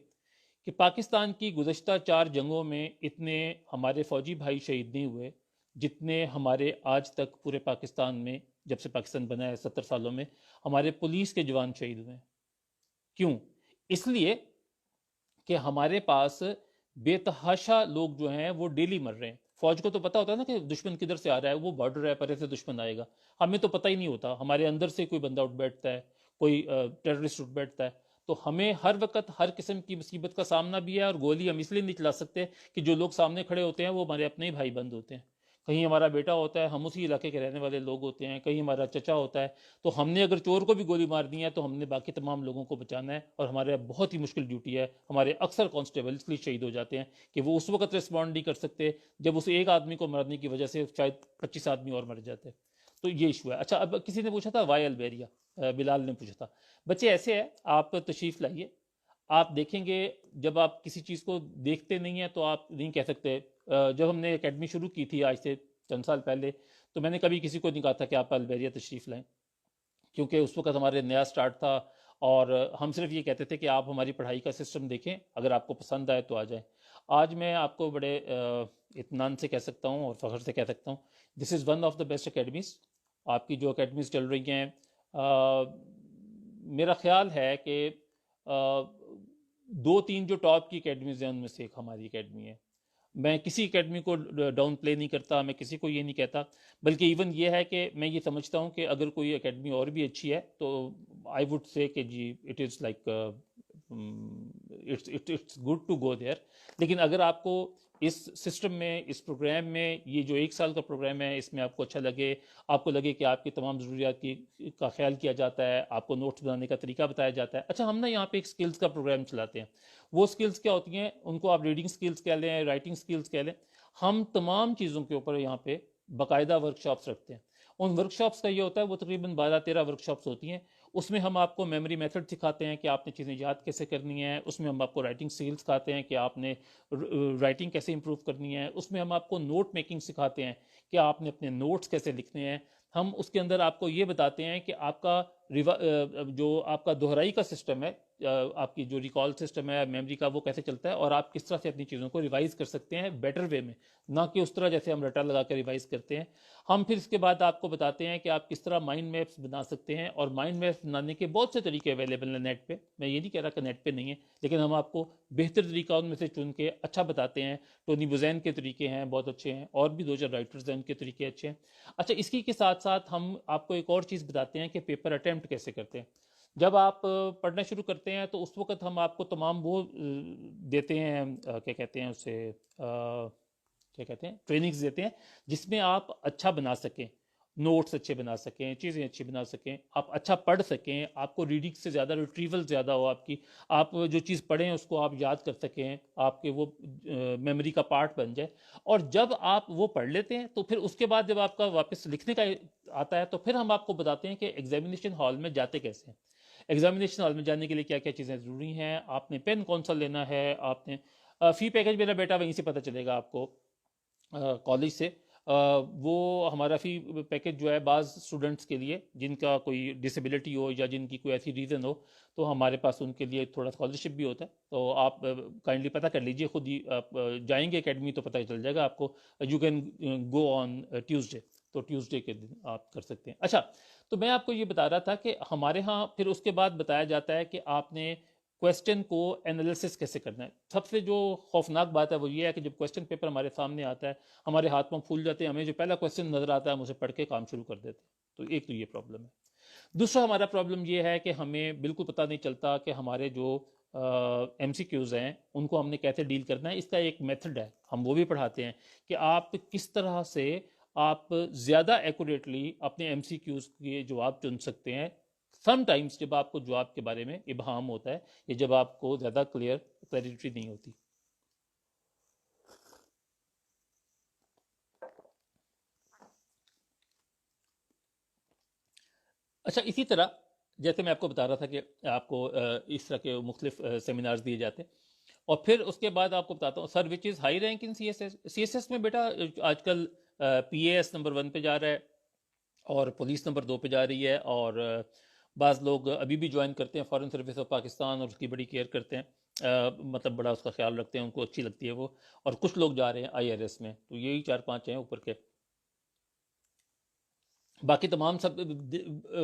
کہ پاکستان کی گزشتہ 4 جنگوں میں اتنے ہمارے فوجی بھائی شہید نہیں ہوئے جتنے ہمارے آج تک پورے پاکستان میں، جب سے پاکستان بنا ہے 70 سالوں میں، ہمارے پولیس کے جوان شہید ہوئے ہیں. کیوں؟ اس لیے کہ ہمارے پاس بے تحاشا لوگ جو ہیں وہ ڈیلی مر رہے ہیں. فوج کو تو پتا ہوتا ہے نا کہ دشمن کدھر سے آ رہا ہے، وہ بارڈر ہے، پرے سے دشمن آئے گا. ہمیں تو پتہ ہی نہیں ہوتا، ہمارے اندر سے کوئی بندہ اٹھ بیٹھتا ہے، کوئی ٹیررسٹ اٹھ بیٹھتا ہے. تو ہمیں ہر وقت ہر قسم کی مصیبت کا سامنا بھی ہے، اور گولی ہم اس لیے نہیں چلا سکتے کہ جو لوگ سامنے کھڑے ہوتے ہیں وہ ہمارے اپنے ہی بھائی بند ہوتے ہیں. کہیں ہمارا بیٹا ہوتا ہے، ہم اسی علاقے کے رہنے والے لوگ ہوتے ہیں، کہیں ہمارا چچا ہوتا ہے، تو ہم نے اگر چور کو بھی گولی مار دی ہے تو ہم نے باقی تمام لوگوں کو بچانا ہے. اور ہمارے بہت ہی مشکل ڈیوٹی ہے. ہمارے اکثر کانسٹیبل اس لیے شہید ہو جاتے ہیں کہ وہ اس وقت ریسپونڈ نہیں کر سکتے جب اس ایک آدمی کو مرنے کی وجہ سے شاید 25 آدمی اور مر جاتے ہیں. تو یہ ایشو ہے. اچھا، اب کسی نے پوچھا تھا وائی البیریا، بلال نے پوچھا تھا. بچے ایسے ہے، آپ تشریف لائیے، آپ دیکھیں گے. جب آپ کسی چیز کو دیکھتے نہیں ہیں تو آپ نہیں کہہ سکتے. جب ہم نے اکیڈمی شروع کی تھی آج سے چند سال پہلے، تو میں نے کبھی کسی کو نہیں کہا تھا کہ آپ البیریا تشریف لائیں، کیونکہ اس وقت ہمارے نیا سٹارٹ تھا، اور ہم صرف یہ کہتے تھے کہ آپ ہماری پڑھائی کا سسٹم دیکھیں، اگر آپ کو پسند آئے تو آ جائیں۔ آج میں آپ کو بڑے اطمینان سے کہہ سکتا ہوں اور فخر سے کہہ سکتا ہوں، this is one of the best academies. آپ کی جو اکیڈمیز چل رہی ہیں، میرا خیال ہے کہ دو تین جو ٹاپ کی اکیڈمیز ہیں ان میں سے ایک ہماری اکیڈمی ہے۔ میں کسی اکیڈمی کو ڈاؤن پلے نہیں کرتا، میں کسی کو یہ نہیں کہتا، بلکہ ایون یہ ہے کہ میں یہ سمجھتا ہوں کہ اگر کوئی اکیڈمی اور بھی اچھی ہے تو آئی وڈ سے کہ جی it is like it's good to go there. لیکن اگر آپ کو اس سسٹم میں، اس پروگرام میں، یہ جو 1 سال کا پروگرام ہے، اس میں آپ کو اچھا لگے، آپ کو لگے کہ آپ کی تمام ضروریات کا خیال کیا جاتا ہے، آپ کو نوٹس بنانے کا طریقہ بتایا جاتا ہے۔ اچھا، ہم نا یہاں پہ ایک سکلز کا پروگرام چلاتے ہیں۔ وہ سکلز کیا ہوتی ہیں؟ ان کو آپ ریڈنگ سکلز کہہ لیں، رائٹنگ سکلز کہہ لیں۔ ہم تمام چیزوں کے اوپر یہاں پہ باقاعدہ ورکشاپس رکھتے ہیں۔ ان ورکشاپس کا یہ ہوتا ہے، وہ تقریباً 12-13 ورکشاپس ہوتی ہیں۔ اس میں ہم آپ کو میموری میتھڈ سکھاتے ہیں کہ آپ نے چیزیں یاد کیسے کرنی ہیں، اس میں ہم آپ کو رائٹنگ سکلز سکھاتے ہیں کہ آپ نے رائٹنگ کیسے امپروو کرنی ہے، اس میں ہم آپ کو نوٹ میکنگ سکھاتے ہیں کہ آپ نے اپنے نوٹس کیسے لکھنے ہیں۔ ہم اس کے اندر آپ کو یہ بتاتے ہیں کہ آپ کا جو آپ کا دہرائی کا سسٹم ہے، آپ کی جو ریکال سسٹم ہے میموری کا، وہ کیسے چلتا ہے، اور آپ کس طرح سے اپنی چیزوں کو ریوائز کر سکتے ہیں بیٹر وے میں، نہ کہ اس طرح جیسے ہم رٹا لگا کے ریوائز کرتے ہیں۔ ہم پھر اس کے بعد آپ کو بتاتے ہیں کہ آپ کس طرح مائنڈ میپس بنا سکتے ہیں، اور مائنڈ میپس بنانے کے بہت سے طریقے اویلیبل ہیں نیٹ پہ۔ میں یہ نہیں کہہ رہا کہ نیٹ پہ نہیں ہے، لیکن ہم آپ کو بہتر طریقہ ان میں سے چن کے اچھا بتاتے ہیں۔ ٹونی بوزین کے طریقے ہیں، بہت اچھے ہیں، اور بھی 2 4 رائٹرز ہیں، ان کے طریقے اچھے ہیں۔ اچھا، اسی کے ساتھ ساتھ ہم آپ کو ایک اور چیز بتاتے ہیں کہ پیپر اٹیمپٹ کیسے کرتے ہیں۔ جب آپ پڑھنا شروع کرتے ہیں تو اس وقت ہم آپ کو تمام وہ دیتے ہیں، کیا کہتے ہیں اسے، کیا کہتے ہیں، ٹریننگز دیتے ہیں، جس میں آپ اچھا بنا سکیں، نوٹس اچھے بنا سکیں، چیزیں اچھی بنا سکیں، آپ اچھا پڑھ سکیں، آپ کو ریڈنگ سے زیادہ ریٹریول زیادہ ہو آپ کی، آپ جو چیز پڑھیں اس کو آپ یاد کر سکیں، آپ کے وہ میموری کا پارٹ بن جائے۔ اور جب آپ وہ پڑھ لیتے ہیں تو پھر اس کے بعد جب آپ کا واپس لکھنے کا آتا ہے تو پھر ہم آپ کو بتاتے ہیں کہ ایگزامینیشن ہال میں جاتے کیسے ہیں۔ ایگزامینیشن ہال میں جانے کے لیے کیا کیا چیزیں ضروری ہیں، آپ نے پین کون سا لینا ہے، آپ نے فی پیکج، میرا بیٹا وہیں سے پتہ چلے گا آپ کو کالج سے۔ وہ ہمارا فی پیکج جو ہے، بعض اسٹوڈنٹس کے لیے جن کا کوئی ڈسیبلٹی ہو یا جن کی کوئی ایسی ریزن ہو، تو ہمارے پاس ان کے لیے تھوڑا اسکالرشپ بھی ہوتا ہے۔ تو آپ کائنڈلی پتہ کر لیجئے، خود ہی آپ جائیں گے اکیڈمی تو پتہ چل جائے گا آپ کو۔ You can go on Tuesday, تو ٹیوزڈے کے دن آپ کر سکتے ہیں۔ اچھا، تو میں آپ کو یہ بتا رہا تھا کہ ہمارے ہاں پھر اس کے بعد بتایا جاتا ہے کہ آپ نے کویسچن کو انالیسس کیسے کرنا ہے۔ سب سے جو خوفناک بات ہے وہ یہ ہے کہ جب کویسچن پیپر ہمارے سامنے آتا ہے، ہمارے ہاتھ پاؤں پھول جاتے ہیں، ہمیں جو پہلا کویسچن نظر آتا ہے ہم اسے پڑھ کے کام شروع کر دیتے ہیں۔ تو ایک تو یہ پرابلم ہے۔ دوسرا ہمارا پرابلم یہ ہے کہ ہمیں بالکل پتہ نہیں چلتا کہ ہمارے جو ایم سی کیوز ہیں ان کو ہم نے کیسے ڈیل کرنا ہے۔ اس کا ایک میتھڈ ہے، ہم وہ بھی پڑھاتے ہیں کہ آپ کس طرح سے آپ زیادہ ایکوریٹلی اپنے ایم سی کیوز کے جواب چن سکتے ہیں۔ سم ٹائمز جب آپ کو جواب کے بارے میں ابہام ہوتا ہے، یا جب آپ کو زیادہ کلیئرٹی نہیں ہوتی۔ اچھا، اسی طرح جیسے میں آپ کو بتا رہا تھا کہ آپ کو اس طرح کے مختلف سیمینارز دیے جاتے ہیں، اور پھر اس کے بعد آپ کو بتاتا ہوں sir which is high rank in C S S. C S S میں بیٹا آج کل پی اے ایس نمبر 1 پہ جا رہا ہے، اور پولیس نمبر 2 پہ جا رہی ہے، اور بعض لوگ ابھی بھی جوائن کرتے ہیں فارن سروس آف پاکستان، اور اس کی بڑی کیئر کرتے ہیں، مطلب بڑا اس کا خیال رکھتے ہیں، ان کو اچھی لگتی ہے وہ۔ اور کچھ لوگ جا رہے ہیں آئی آر ایس میں، تو یہی 4-5 ہیں اوپر کے۔ باقی تمام سب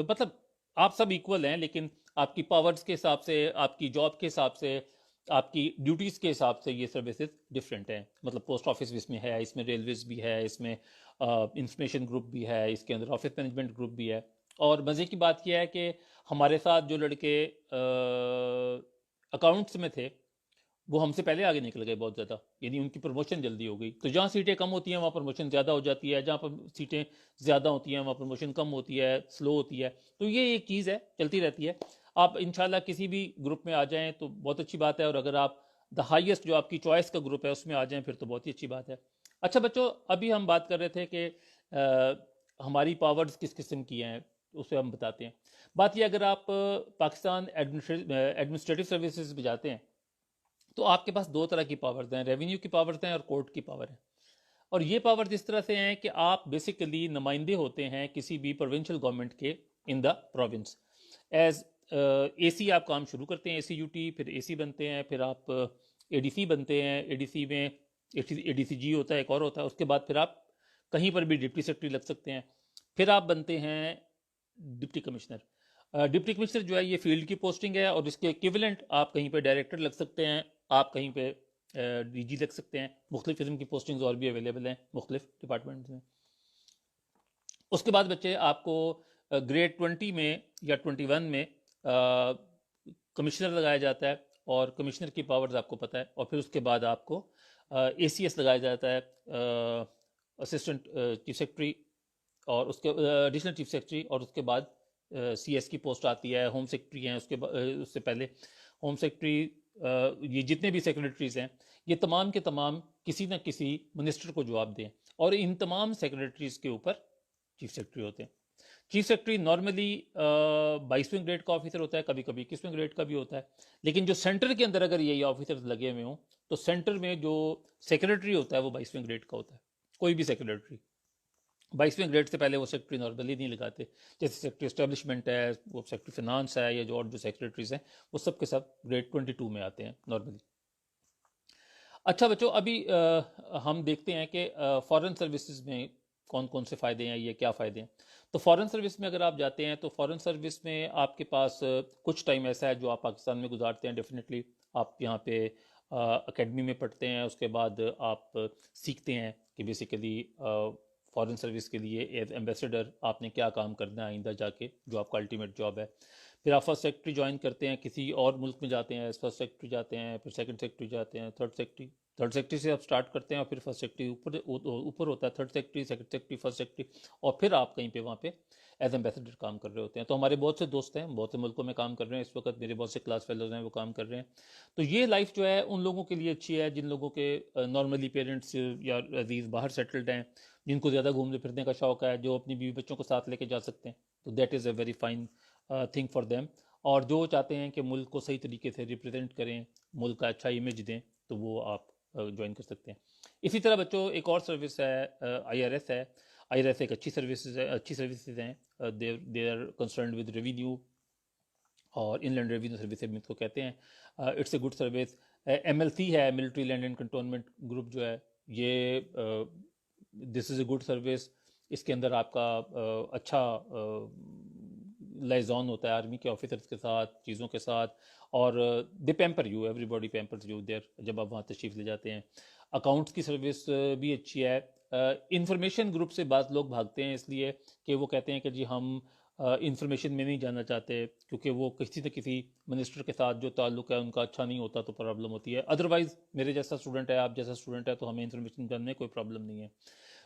مطلب آپ سب ایکول ہیں، لیکن آپ کی پاورز کے حساب سے، آپ کی جاب کے حساب سے، آپ کی ڈیوٹیز کے حساب سے یہ سروسز ڈفرینٹ ہیں۔ مطلب پوسٹ آفس بھی اس میں ہے، اس میں ریلویز بھی ہے، اس میں انفارمیشن گروپ بھی ہے، اس کے اندر آفس مینجمنٹ گروپ بھی ہے۔ اور مزے کی بات یہ ہے کہ ہمارے ساتھ جو لڑکے اکاؤنٹس میں تھے وہ ہم سے پہلے آگے نکل گئے بہت زیادہ، یعنی ان کی پروموشن جلدی ہو گئی۔ تو جہاں سیٹیں کم ہوتی ہیں وہاں پروموشن زیادہ ہو جاتی ہے، جہاں پر سیٹیں زیادہ ہوتی ہیں وہاں پروموشن کم ہوتی ہے، سلو ہوتی ہے۔ تو یہ ایک چیز ہے، چلتی رہتی ہے۔ آپ انشاءاللہ کسی بھی گروپ میں آ جائیں تو بہت اچھی بات ہے، اور اگر آپ دا ہائیسٹ جو آپ کی چوائس کا گروپ ہے اس میں آ جائیں پھر تو بہت ہی اچھی بات ہے۔ اچھا بچوں، ابھی ہم بات کر رہے تھے کہ ہماری پاورز کس قسم کی ہیں، اسے ہم بتاتے ہیں۔ بات یہ، اگر آپ پاکستان ایڈمنسٹریٹو سروسز میں جاتے ہیں تو آپ کے پاس 2 طرح کی پاورز ہیں، ریونیو کی پاورز ہیں اور کورٹ کی پاور ہے۔ اور یہ پاورز اس طرح سے ہیں کہ آپ بیسیکلی نمائندے ہوتے ہیں کسی بھی پروونشل گورنمنٹ کے ان دا پروونس. ایز اے سی آپ کام شروع کرتے ہیں، اے سی یو ٹی، پھر اے سی بنتے ہیں، پھر آپ اے ڈی سی بنتے ہیں، اے ڈی سی میں اے ڈی سی جی ہوتا ہے، ایک اور ہوتا ہے، اس کے بعد پھر آپ کہیں پر بھی ڈپٹی سیکرٹری لگ سکتے ہیں، پھر آپ بنتے ہیں ڈپٹی کمشنر. ڈپٹی کمشنر جو ہے یہ فیلڈ کی پوسٹنگ ہے، اور اس کے ایکویولنٹ آپ کہیں پہ ڈائریکٹر لگ سکتے ہیں، آپ کہیں پہ ڈی جی لگ سکتے ہیں. مختلف قسم کی پوسٹنگز اور بھی اویلیبل ہیں مختلف ڈپارٹمنٹس میں. اس کے بعد بچے آپ کو گریڈ 20 میں یا 21 میں کمشنر لگایا جاتا ہے، اور کمشنر کی پاورز آپ کو پتہ ہے. اور پھر اس کے بعد آپ کو اے سی ایس لگایا جاتا ہے، اسسٹنٹ چیف سیکرٹری، اور اس کے ایڈیشنل چیف سیکرٹری، اور اس کے بعد سی ایس کی پوسٹ آتی ہے، ہوم سیکرٹری ہیں. اس سے پہلے ہوم سیکرٹری، یہ جتنے بھی سیکرٹریز ہیں یہ تمام کے تمام کسی نہ کسی منسٹر کو جواب دیں، اور ان تمام سیکرٹریز کے اوپر چیف سیکرٹری ہوتے ہیں. چیف سیکرٹری نارملی 22ویں گریڈ کا آفیسر ہوتا ہے، کبھی کبھی 21ویں گریڈ کا بھی ہوتا ہے. لیکن جو سینٹر کے اندر اگر یہی آفیسرز لگے ہوئے ہوں تو سینٹر میں جو سیکرٹری ہوتا ہے وہ 22ویں گریڈ کا ہوتا ہے. کوئی بھی سیکرٹری 22ویں گریڈ سے پہلے وہ سیکرٹری نارملی نہیں لگاتے. جیسے سیکرٹری اسٹیبلشمنٹ ہے، وہ سیکرٹری فنانس ہے، یا جو اور جو سیکرٹریز ہیں وہ سب کے سب گریڈ 22 میں آتے ہیں نارملی. اچھا بچوں، ابھی ہم دیکھتے ہیں کہ فارن سروسز میں کون کون سے فائدے ہیں، یہ کیا فائدے ہیں. تو فارن سروس میں اگر آپ جاتے ہیں تو فارن سروس میں آپ کے پاس کچھ ٹائم ایسا ہے جو آپ پاکستان میں گزارتے ہیں. ڈیفینیٹلی آپ یہاں پہ اکیڈمی میں پڑھتے ہیں، اس کے بعد آپ سیکھتے ہیں کہ بیسیکلی فارن سروس کے لیے ایز ایمبیسڈر آپ نے کیا کام کرنا ہے آئندہ جا کے، جو آپ کا الٹیمیٹ جاب ہے. پھر آپ فرسٹ سیکرٹری جوائن کرتے ہیں، کسی اور ملک میں جاتے ہیں، فرسٹ سیکرٹری جاتے ہیں، پھر سیکنڈ سیکرٹری جاتے ہیں، تھرڈ سیکرٹری سے آپ سٹارٹ کرتے ہیں، اور پھر فرسٹ سیکرٹری اوپر ہوتا ہے، third secretary, second secretary, first secretary, اور پھر آپ کہیں پہ وہاں پہ ایز ایمبیسڈر کام کر رہے ہوتے ہیں. تو ہمارے بہت سے دوست ہیں بہت سے ملکوں میں کام کر رہے ہیں اس وقت، میرے بہت سے کلاس فیلوز ہیں وہ کام کر رہے ہیں. تو یہ لائف جو ہے ان لوگوں کے لیے اچھی ہے جن لوگوں کے نارملی پیرنٹس یا عزیز باہر سیٹلڈ ہیں، جن کو زیادہ گھومنے پھرنے کا شوق ہے، جو اپنی بیوی بچوں کو ساتھ لے کے جا سکتے ہیں. تو that is a very fine thing for them. اور جو چاہتے ہیں کہ ملک کو صحیح طریقے سے ریپرزینٹ کریں، ملک کا اچھا امیج دیں، تو وہ آپ جوائن کر سکتے ہیں. اسی طرح بچوں ایک اور سروس ہے، آئی آر ایس ہے. آئی آر ایس ایک اچھی سروسز ہیں. They are concerned with revenue اور ان لینڈ ریونیو سروس اس کو کہتے ہیں. It's a good service. M L C ہے، military land and cantonment group جو ہے، یہ دس از اے گڈ سروس. اس کے اندر آپ کا اچھا لائزون ہوتا ہے آرمی کے آفیسرز کے ساتھ، چیزوں کے ساتھ، اور they pamper you, everybody pampers you there جب آپ وہاں تشریف لے جاتے ہیں. اکاؤنٹس کی سروس بھی اچھی ہے. انفارمیشن گروپ سے بعض لوگ بھاگتے ہیں اس لیے کہ وہ کہتے ہیں کہ جی ہم انفارمیشن میں نہیں جانا چاہتے، کیونکہ وہ کسی نہ کسی منسٹر کے ساتھ جو تعلق ہے ان کا اچھا نہیں ہوتا تو پرابلم ہوتی ہے. ادروائز میرے جیسا اسٹوڈنٹ ہے، آپ جیسا اسٹوڈنٹ ہے، تو ہمیں انفارمیشن جاننے میں کوئی پرابلم نہیں ہے.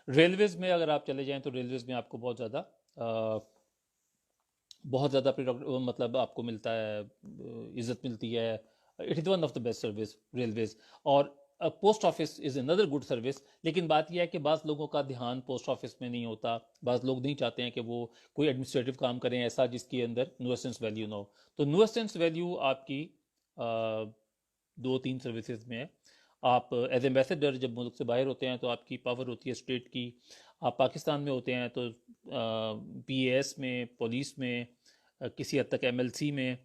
ریلویز میں اگر آپ چلے جائیں تو ریلویز میں آپ کو بہت زیادہ مطلب آپ کو ملتا ہے، عزت ملتی ہے. It is one of the best service railways. اور post office is another good service. لیکن بات یہ ہے کہ بعض لوگوں کا دھیان پوسٹ آفس میں نہیں ہوتا، بعض لوگ نہیں چاہتے ہیں کہ وہ کوئی ایڈمنسٹریٹو کام کریں ایسا جس کے اندر نوسٹنس ویلیو نہ ہو. تو نوسٹنس ویلیو آپ کی 2-3 سروسز میں ہے. آپ ایز ایمبیسڈر جب ملک سے باہر ہوتے ہیں تو آپ کی پاور ہوتی ہے اسٹیٹ کی. آپ پاکستان میں ہوتے ہیں تو پی اے ایس میں، پولیس میں، کسی حد تک ایم ایل سی میں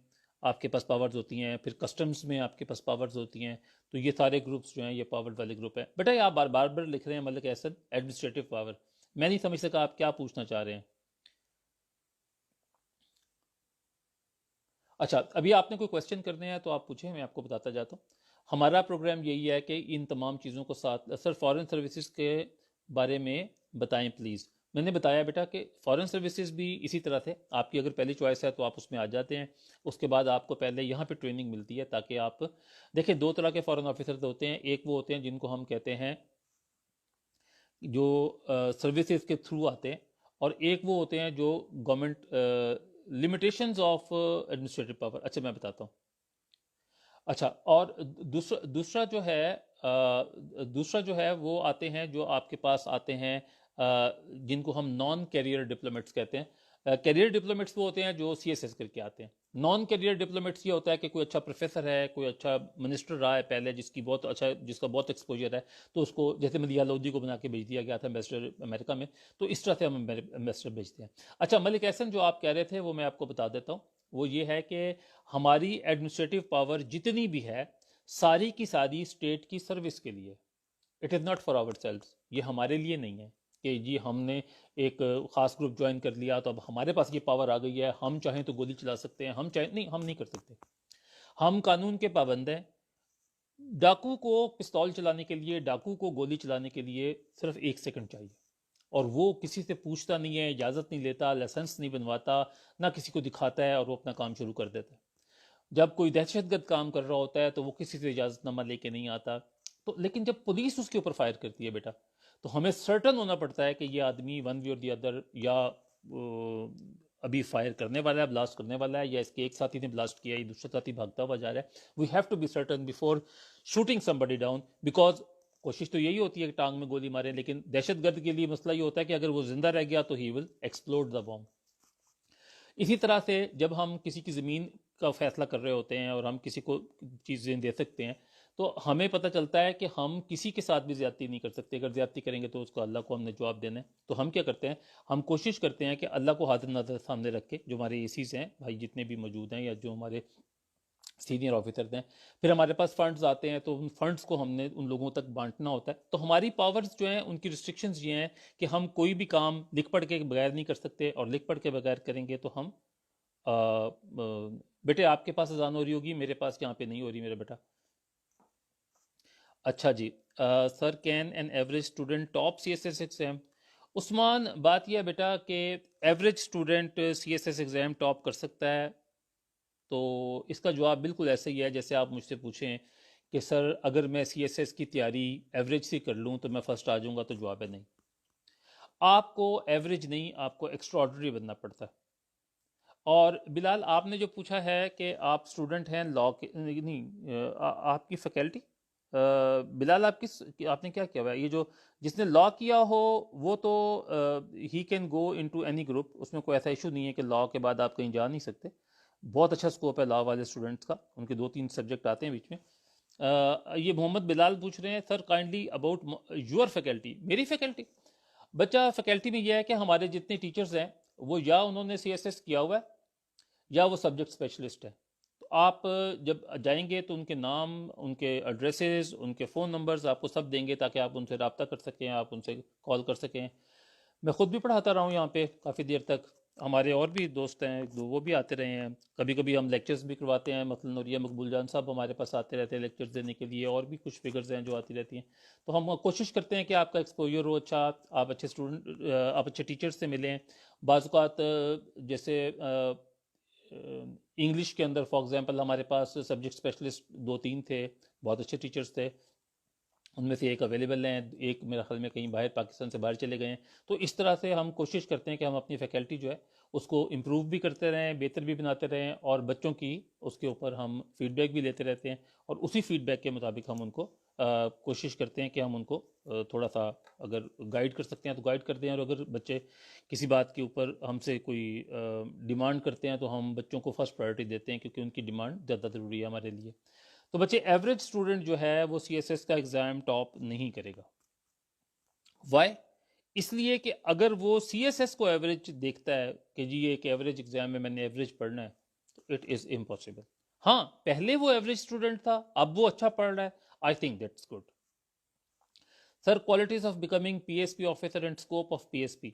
آپ کے پاس پاورز ہوتی ہیں، پھر کسٹمز میں آپ کے پاس پاورز ہوتی ہیں. تو یہ سارے گروپس جو ہیں یہ پاور والے گروپ ہیں. بیٹا یہ آپ بار بار لکھ رہے ہیں ملک احسن ایڈمنسٹریٹو پاور، میں نہیں سمجھ سکا آپ کیا پوچھنا چاہ رہے ہیں. اچھا ابھی آپ نے کوئی کویسچن کرنے ہیں تو آپ پوچھیں، میں آپ کو بتاتا جاتا ہوں. ہمارا پروگرام یہی ہے کہ ان تمام چیزوں کو ساتھ. سر فارن سروسز کے بارے میں بتائیں پلیز. میں نے بتایا بیٹا کہ فارن سروسز بھی اسی طرح سے آپ کی اگر پہلی چوائس ہے تو آپ اس میں آ جاتے ہیں. اس کے بعد آپ کو پہلے یہاں پہ ٹریننگ ملتی ہے تاکہ آپ دیکھیں. 2 طرح کے فارن آفیسرز ہوتے ہیں. ایک وہ ہوتے ہیں جن کو ہم کہتے ہیں جو سروسز کے تھرو آتے ہیں، اور ایک وہ ہوتے ہیں جو government limitations of administrative power. اچھا میں بتاتا ہوں. اچھا اور دوسرا جو ہے وہ آتے ہیں جو آپ کے پاس آتے ہیں جن کو ہم نان کیریئر ڈپلومیٹس کہتے ہیں. کیریئر ڈپلومیٹس وہ ہوتے ہیں جو سی ایس ایس کر کے آتے ہیں. نان کیریئر ڈپلومیٹس یہ ہوتا ہے کہ کوئی اچھا پروفیسر ہے, کوئی اچھا منسٹر رہا ہے پہلے, جس کا بہت ایکسپوجر ہے, تو اس کو جیسے ملیح لودھی کو بنا کے بھیج دیا گیا تھا ایمبیسڈر امریکہ میں, تو اس طرح سے ہم ایمبیسڈر بھیجتے ہیں. اچھا ملک احسن جو آپ کہہ رہے تھے وہ میں آپ کو بتا دیتا ہوں. وہ یہ ہے کہ ہماری ایڈمنسٹریٹو پاور جتنی بھی ہے ساری کی ساری اسٹیٹ کی سروس کے لیے. It is not for ourselves, یہ ہمارے لیے نہیں ہے کہ جی ہم نے ایک خاص گروپ جوائن کر لیا تو اب ہمارے پاس یہ پاور آ گئی ہے, ہم چاہیں تو گولی چلا سکتے ہیں, ہم چاہیں نہیں, ہم نہیں کر سکتے. ہم قانون کے پابند ہیں. ڈاکو کو پستول چلانے کے لیے, ڈاکو کو گولی چلانے کے لیے صرف 1 سیکنڈ چاہیے, اور وہ کسی سے پوچھتا نہیں ہے, اجازت نہیں لیتا, لائسنس نہیں بنواتا, نہ کسی کو دکھاتا ہے, اور وہ اپنا کام شروع کر دیتا ہے. جب کوئی دہشت گرد کام کر رہا ہوتا ہے تو وہ کسی سے اجازت نامہ لے کے نہیں آتا. تو لیکن جب پولیس اس کے اوپر فائر کرتی ہے بیٹا, تو ہمیں سرٹن ہونا پڑتا ہے کہ یہ آدمی ون وے اور دی ادر یا ابھی فائر کرنے والا ہے, بلاسٹ کرنے والا ہے, یا اس کے ایک ساتھی نے بلاسٹ کیا, یہ دوسرا ساتھی بھاگتا ہوا جا رہا ہے. We have to be certain before shooting somebody down, because کوشش تو یہی ہوتی ہے کہ ٹانگ میں گولی مارے, لیکن دہشت گرد کے لیے مسئلہ یہ ہوتا ہے کہ اگر وہ زندہ رہ گیا تو ہی ول ایکسپلوڈ دا بوم. اسی طرح سے جب ہم کسی کی زمین کا فیصلہ کر رہے ہوتے ہیں اور ہم کسی کو چیزیں دے سکتے ہیں, تو ہمیں پتہ چلتا ہے کہ ہم کسی کے ساتھ بھی زیادتی نہیں کر سکتے. اگر زیادتی کریں گے تو اس کو اللہ کو ہم نے جواب دینا ہے. تو ہم کیا کرتے ہیں, ہم کوشش کرتے ہیں کہ اللہ کو حاضر ناظر سامنے رکھ کے, جو ہمارے اے سیز ہیں بھائی جتنے بھی موجود ہیں یا جو ہمارے سینئر آفیسرز ہیں, پھر ہمارے پاس فنڈز آتے ہیں تو ان فنڈز کو ہم نے ان لوگوں تک بانٹنا ہوتا ہے. تو ہماری پاورز جو ہیں ان کی ریسٹرکشنز یہ ہیں کہ ہم کوئی بھی کام لکھ پڑھ کے بغیر نہیں کر سکتے, اور لکھ پڑھ کے بغیر کریں گے تو ہم بیٹے آپ کے پاس اذان ہو رہی ہوگی, میرے پاس یہاں پہ نہیں ہو رہی میرا بیٹا. اچھا جی, sir can an average student top C S S exam? Usman بات یہ ہے بیٹا کہ average student C S S exam top کر سکتا ہے. تو اس کا جواب بالکل ایسا ہی ہے جیسے آپ مجھ سے پوچھیں کہ سر اگر میں سی ایس ایس کی تیاری ایوریج سے کر لوں تو میں فرسٹ آ جاؤں گا, تو جواب ہے نہیں. آپ کو ایوریج نہیں, آپ کو ایکسٹرا آرڈنری بننا پڑتا ہے. اور بلال آپ نے جو پوچھا ہے کہ آپ اسٹوڈنٹ ہیں لا کے, نہیں آپ کی فیکلٹی, بلال آپ نے کیا کیا ہوا ہے, یہ جو جس نے لا کیا ہو وہ تو he can go into any group, اس میں کوئی ایسا ایشو نہیں ہے کہ لا کے بعد آپ کہیں جا نہیں سکتے. بہت اچھا اسکوپ ہے لا والے اسٹوڈنٹس کا, ان کے 2-3 سبجیکٹ آتے ہیں بیچ میں. یہ محمد بلال پوچھ رہے ہیں سر کائنڈلی اباؤٹ یور فیکلٹی. میری فیکلٹی بچہ, فیکلٹی میں یہ ہے کہ ہمارے جتنے ٹیچرز ہیں وہ یا انہوں نے سی ایس ایس کیا ہوا ہے یا وہ سبجیکٹ اسپیشلسٹ ہیں. تو آپ جب جائیں گے تو ان کے نام, ان کے ایڈریسز, ان کے فون نمبرز آپ کو سب دیں گے تاکہ آپ ان سے رابطہ کر سکیں, آپ ان سے کال کر سکیں. میں خود بھی پڑھاتا رہا ہوں یہاں پہ کافی دیر تک, ہمارے اور بھی دوست ہیں وہ بھی آتے رہے ہیں. کبھی کبھی ہم لیکچرز بھی کرواتے ہیں, مثلا نوریہ مقبول جان صاحب ہمارے پاس آتے رہتے ہیں لیکچرز دینے کے لیے, اور بھی کچھ فگرز ہیں جو آتی رہتی ہیں. تو ہم کوشش کرتے ہیں کہ آپ کا ایکسپوجر ہو اچھا, آپ اچھے اسٹوڈنٹ, آپ اچھے ٹیچر سے ملیں. بعض اوقات جیسے انگلش کے اندر فار ایگزامپل ہمارے پاس سبجیکٹ اسپیشلسٹ 2-3 تھے, بہت اچھے ٹیچرز تھے. ان میں سے ایک اویلیبل ہیں, ایک میرا خیال میں کہیں باہر پاکستان سے باہر چلے گئے ہیں. تو اس طرح سے ہم کوشش کرتے ہیں کہ ہم اپنی فیکلٹی جو ہے اس کو امپروو بھی کرتے رہیں, بہتر بھی بناتے رہیں, اور بچوں کی اس کے اوپر ہم فیڈ بیک بھی لیتے رہتے ہیں, اور اسی فیڈ بیک کے مطابق ہم ان کو کوشش کرتے ہیں کہ ہم ان کو تھوڑا سا اگر گائیڈ کر سکتے ہیں تو گائیڈ کر دیں, اور اگر بچے کسی بات کے اوپر ہم سے کوئی ڈیمانڈ کرتے ہیں تو ہم بچوں کو فرسٹ پرائرٹی دیتے ہیں, کیونکہ ان کی ڈیمانڈ زیادہ ضروری ہے ہمارے لیے. تو بچے ایوریج اسٹوڈنٹ جو ہے وہ سی ایس ایس کا ایگزام ٹاپ نہیں کرے گا. وائی؟ اس لیے کہ اگر وہ سی ایس ایس کو ایوریج دیکھتا ہے کہ جی ایک ایوریج ایگزام میں میں نے ایوریج پڑھنا ہے, تو اٹ از امپاسبل. ہاں پہلے وہ ایوریج اسٹوڈنٹ تھا, اب وہ اچھا پڑھ رہا ہے, I think that's good. Sir qualities of becoming P S P officer and scope of P S P.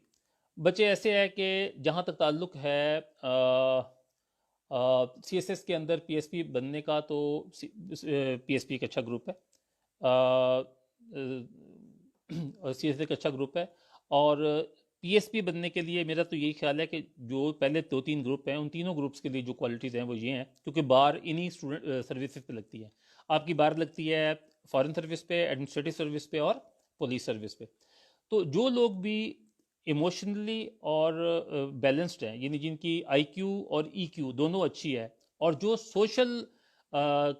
بچے ایسے ہے کہ جہاں تک تعلق ہے سی ایس ایس کے اندر پی ایس پی بننے کا, تو پی ایس پی ایک اچھا گروپ ہے, سی ایس ایس ایک اچھا گروپ ہے. اور پی ایس پی بننے کے لیے میرا تو یہی خیال ہے کہ جو پہلے 2-3 گروپ ہیں ان تینوں گروپس کے لیے جو کوالٹیز ہیں وہ یہ ہیں, کیونکہ بار انہی سروسز پہ لگتی ہے. آپ کی بار لگتی ہے فارن سروس پہ, ایڈمنسٹریٹو سروس پہ, اور پولیس سروس پہ. تو جو لوگ بھی ایموشنلی اور بیلنسڈ ہیں, یعنی جن کی آئی کیو اور ای کیو دونوں اچھی ہے, اور جو سوشل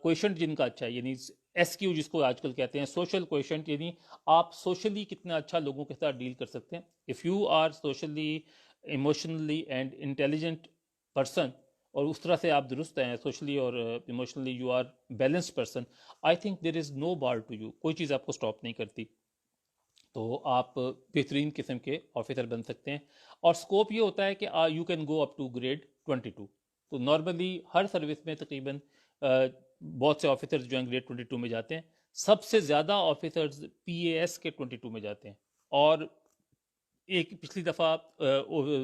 کویشنٹ جن کا اچھا ہے, یعنی ایس کیو جس کو آج کل کہتے ہیں سوشل کویشنٹ, یعنی آپ سوشلی کتنا اچھا لوگوں کے ساتھ ڈیل کر سکتے ہیں. If you are socially emotionally and intelligent person اور اس طرح سے آپ درست ہیں سوشلی اور emotionally you are balanced person, I think there is no bar to you, کوئی چیز آپ کو اسٹاپ نہیں کرتی, تو آپ بہترین قسم کے آفیسر بن سکتے ہیں. اور اسکوپ یہ ہوتا ہے کہ you can go up to grade 22. تو نارملی ہر سروس میں تقریباً بہت سے آفیسرز جو ہیں گریڈ 22 میں جاتے ہیں. سب سے زیادہ آفیسرز پی اے ایس کے 22 میں جاتے ہیں, اور ایک پچھلی دفعہ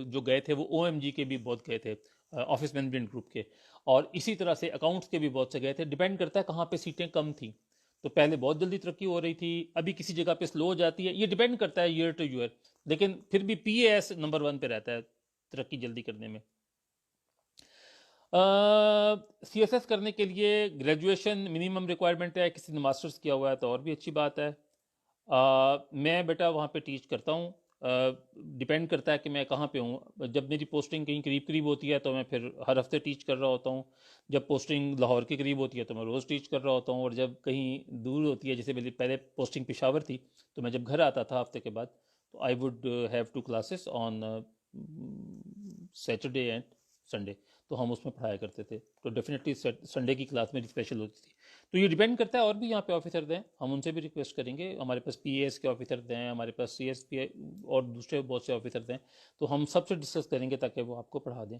جو گئے تھے وہ او ایم جی کے بھی بہت گئے تھے, آفس مینجمنٹ گروپ کے, اور اسی طرح سے اکاؤنٹس کے بھی بہت سے گئے تھے. ڈیپینڈ کرتا ہے کہاں پہ سیٹیں کم تھیں, تو پہلے بہت جلدی ترقی ہو رہی تھی, ابھی کسی جگہ پہ سلو ہو جاتی ہے, یہ ڈیپینڈ کرتا ہے ایئر ٹو ایئر, لیکن پھر بھی پی اے ایس نمبر 1 پہ رہتا ہے ترقی جلدی کرنے میں. سی ایس ایس کرنے کے لیے گریجویشن منیمم ریکوائرمنٹ ہے, کسی نے ماسٹرز کیا ہوا ہے تو اور بھی اچھی بات ہے. میں بیٹا وہاں پہ ٹیچ کرتا ہوں, ڈیپینڈ کرتا ہے کہ میں کہاں پہ ہوں. جب میری پوسٹنگ کہیں قریب قریب ہوتی ہے تو میں پھر ہر ہفتے ٹیچ کر رہا ہوتا ہوں, جب پوسٹنگ لاہور کے قریب ہوتی ہے تو میں روز ٹیچ کر رہا ہوتا ہوں, اور جب کہیں دور ہوتی ہے, جیسے میری پہلے پوسٹنگ پشاور تھی, تو میں جب گھر آتا تھا ہفتے کے بعد, تو I would have 2 classes on Saturday and Sunday, تو ہم اس میں پڑھایا کرتے تھے. تو ڈیفینیٹلی سنڈے کی کلاس میری اسپیشل ہوتی تھی. تو یہ ڈیپینڈ کرتا ہے, اور بھی یہاں پہ آفیسر ہیں, ہم ان سے بھی ریکویسٹ کریں گے. ہمارے پاس پی اے ایس کے آفیسر ہیں, ہمارے پاس سی ایس پی اور دوسرے بہت سے آفیسر ہیں, تو ہم سب سے ڈسکس کریں گے تاکہ وہ آپ کو پڑھا دیں.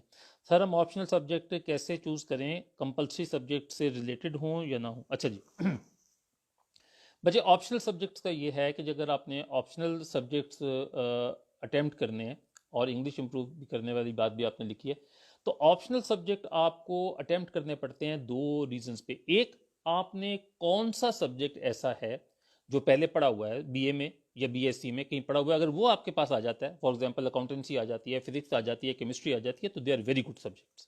سر ہم آپشنل سبجیکٹ کیسے چوز کریں, کمپلسری سبجیکٹ سے ریلیٹڈ ہوں یا نہ ہوں؟ اچھا جی بچے, آپشنل سبجیکٹس کا یہ ہے کہ اگر آپ نے آپشنل سبجیکٹس اٹیمپٹ کرنے ہیں, اور انگلش امپروو بھی کرنے والی بات بھی آپ نے لکھی ہے, تو آپشنل سبجیکٹ آپ کو اٹیمپٹ کرنے پڑتے ہیں 2 ریزنز پہ. ایک, آپ نے کون سا سبجیکٹ ایسا ہے جو پہلے پڑھا ہوا ہے بی اے میں یا بی ایس سی میں کہیں پڑھا ہوا ہے, اگر وہ آپ کے پاس آ جاتا ہے, فار ایگزامپل اکاؤنٹنسی آ جاتی ہے, فزکس آ جاتی ہے, کیمسٹری آ جاتی ہے, تو they are very good subjects.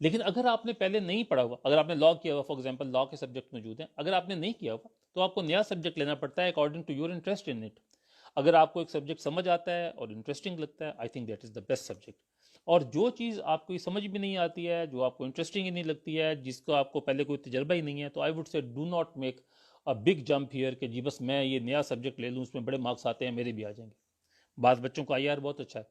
لیکن اگر آپ نے پہلے نہیں پڑھا ہوا, اگر آپ نے لا کیا ہوا, فار ایگزامپل لا کے سبجیکٹ موجود ہیں, اگر آپ نے نہیں کیا ہوا تو آپ کو نیا سبجیکٹ لینا پڑتا ہے according to your interest in it. اگر آپ کو ایک سبجیکٹ سمجھ آتا ہے اور انٹرسٹنگ لگتا ہے, I think that is the best subject. اور جو چیز آپ کو سمجھ بھی نہیں آتی ہے, جو آپ کو انٹرسٹنگ ہی نہیں لگتی ہے, جس کو آپ کو پہلے کوئی تجربہ ہی نہیں ہے, تو I would say do not make a big jump here کہ جی بس میں یہ نیا سبجیکٹ لے لوں, اس میں بڑے مارکس آتے ہیں, میرے بھی آ جائیں گے. بعض بچوں کا آئی آر بہت اچھا ہے,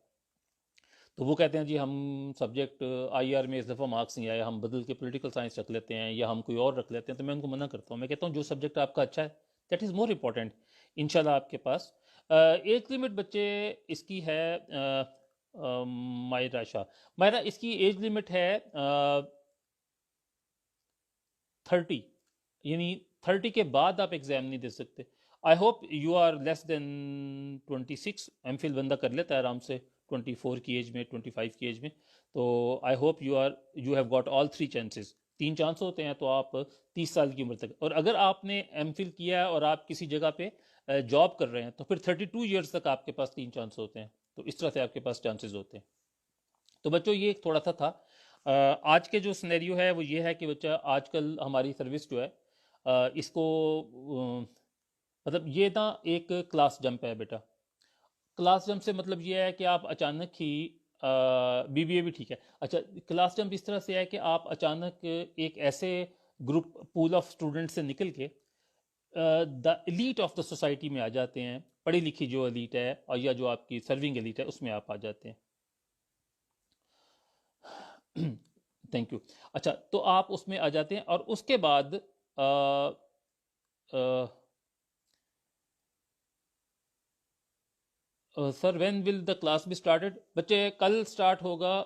تو وہ کہتے ہیں جی ہم سبجیکٹ آئی آر میں اس دفعہ مارکس نہیں آئے, ہم بدل کے پولیٹیکل سائنس رکھ لیتے ہیں یا ہم کوئی اور رکھ لیتے ہیں. تو میں ان کو منع کرتا ہوں, میں کہتا ہوں جو سبجیکٹ آپ کا اچھا ہے دیٹ از مور امپورٹنٹ. انشاءاللہ آپ کے پاس ایج لمٹ بچے اس کی ہے, مائرہ شاہ, مائرہ اس کی ایج لمٹ ہے 30, یعنی 30 کے بعد آپ ایگزام نہیں دے سکتے. I hope you are less than 26. M Phil بندہ کر لیتا ہے آرام سے 24 کی ایج میں, 25 کی ایج میں. تو آئی hope you have got all 3 chances. 3 chance ہوتے ہیں, تو آپ 30 سال کی عمر تک, اور اگر آپ نے ایم فل کیا ہے اور آپ کسی جگہ پہ جاب کر رہے ہیں, تو پھر 32 ایئرس تک آپ کے پاس 3 چانس ہوتے ہیں. تو اس طرح سے آپ کے پاس چانسز ہوتے ہیں. تو بچوں یہ تھوڑا سا تھا. آج کے جو سنیریو ہے وہ یہ ہے کہ بچہ آج کل ہماری سروس جو ہے اس کو مطلب یہ نا ایک کلاس جمپ ہے بیٹا. کلاس جمپ سے مطلب یہ ہے کہ آپ اچانک ہی بی بی اے بھی ٹھیک ہے, اچھا کلاس جمپ اس طرح سے ہے کہ آپ اچانک ایک ایسے گروپ پول آف اسٹوڈنٹ سے نکل کے the elite of the society میں آ جاتے ہیں. پڑھی لکھی جو ایلیٹ ہے, اور یا جو آپ کی سرونگ ایلیٹ ہے, اس میں آپ آ جاتے ہیں. Thank you. اچھا تو آپ اس میں آ جاتے ہیں, اور اس کے بعد sir when will the class be started? بچے کل اسٹارٹ ہوگا,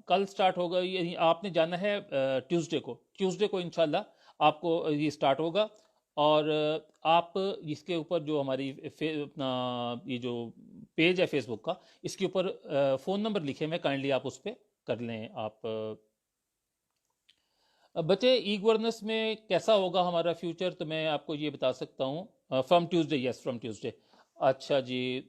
کل اسٹارٹ ہوگا, یعنی آپ نے جانا ہے ٹیوزڈے کو انشاءاللہ آپ کو یہ اسٹارٹ ہوگا. اور آپ اس کے اوپر جو ہماری اپنا یہ جو پیج ہے فیس بک کا, اس کے اوپر فون نمبر لکھے میں, کائنڈلی آپ اس پہ کر لیں آپ. بچے ای گورننس میں کیسا ہوگا ہمارا فیوچر, تو میں آپ کو یہ بتا سکتا ہوں from Tuesday. Yes from Tuesday. اچھا جی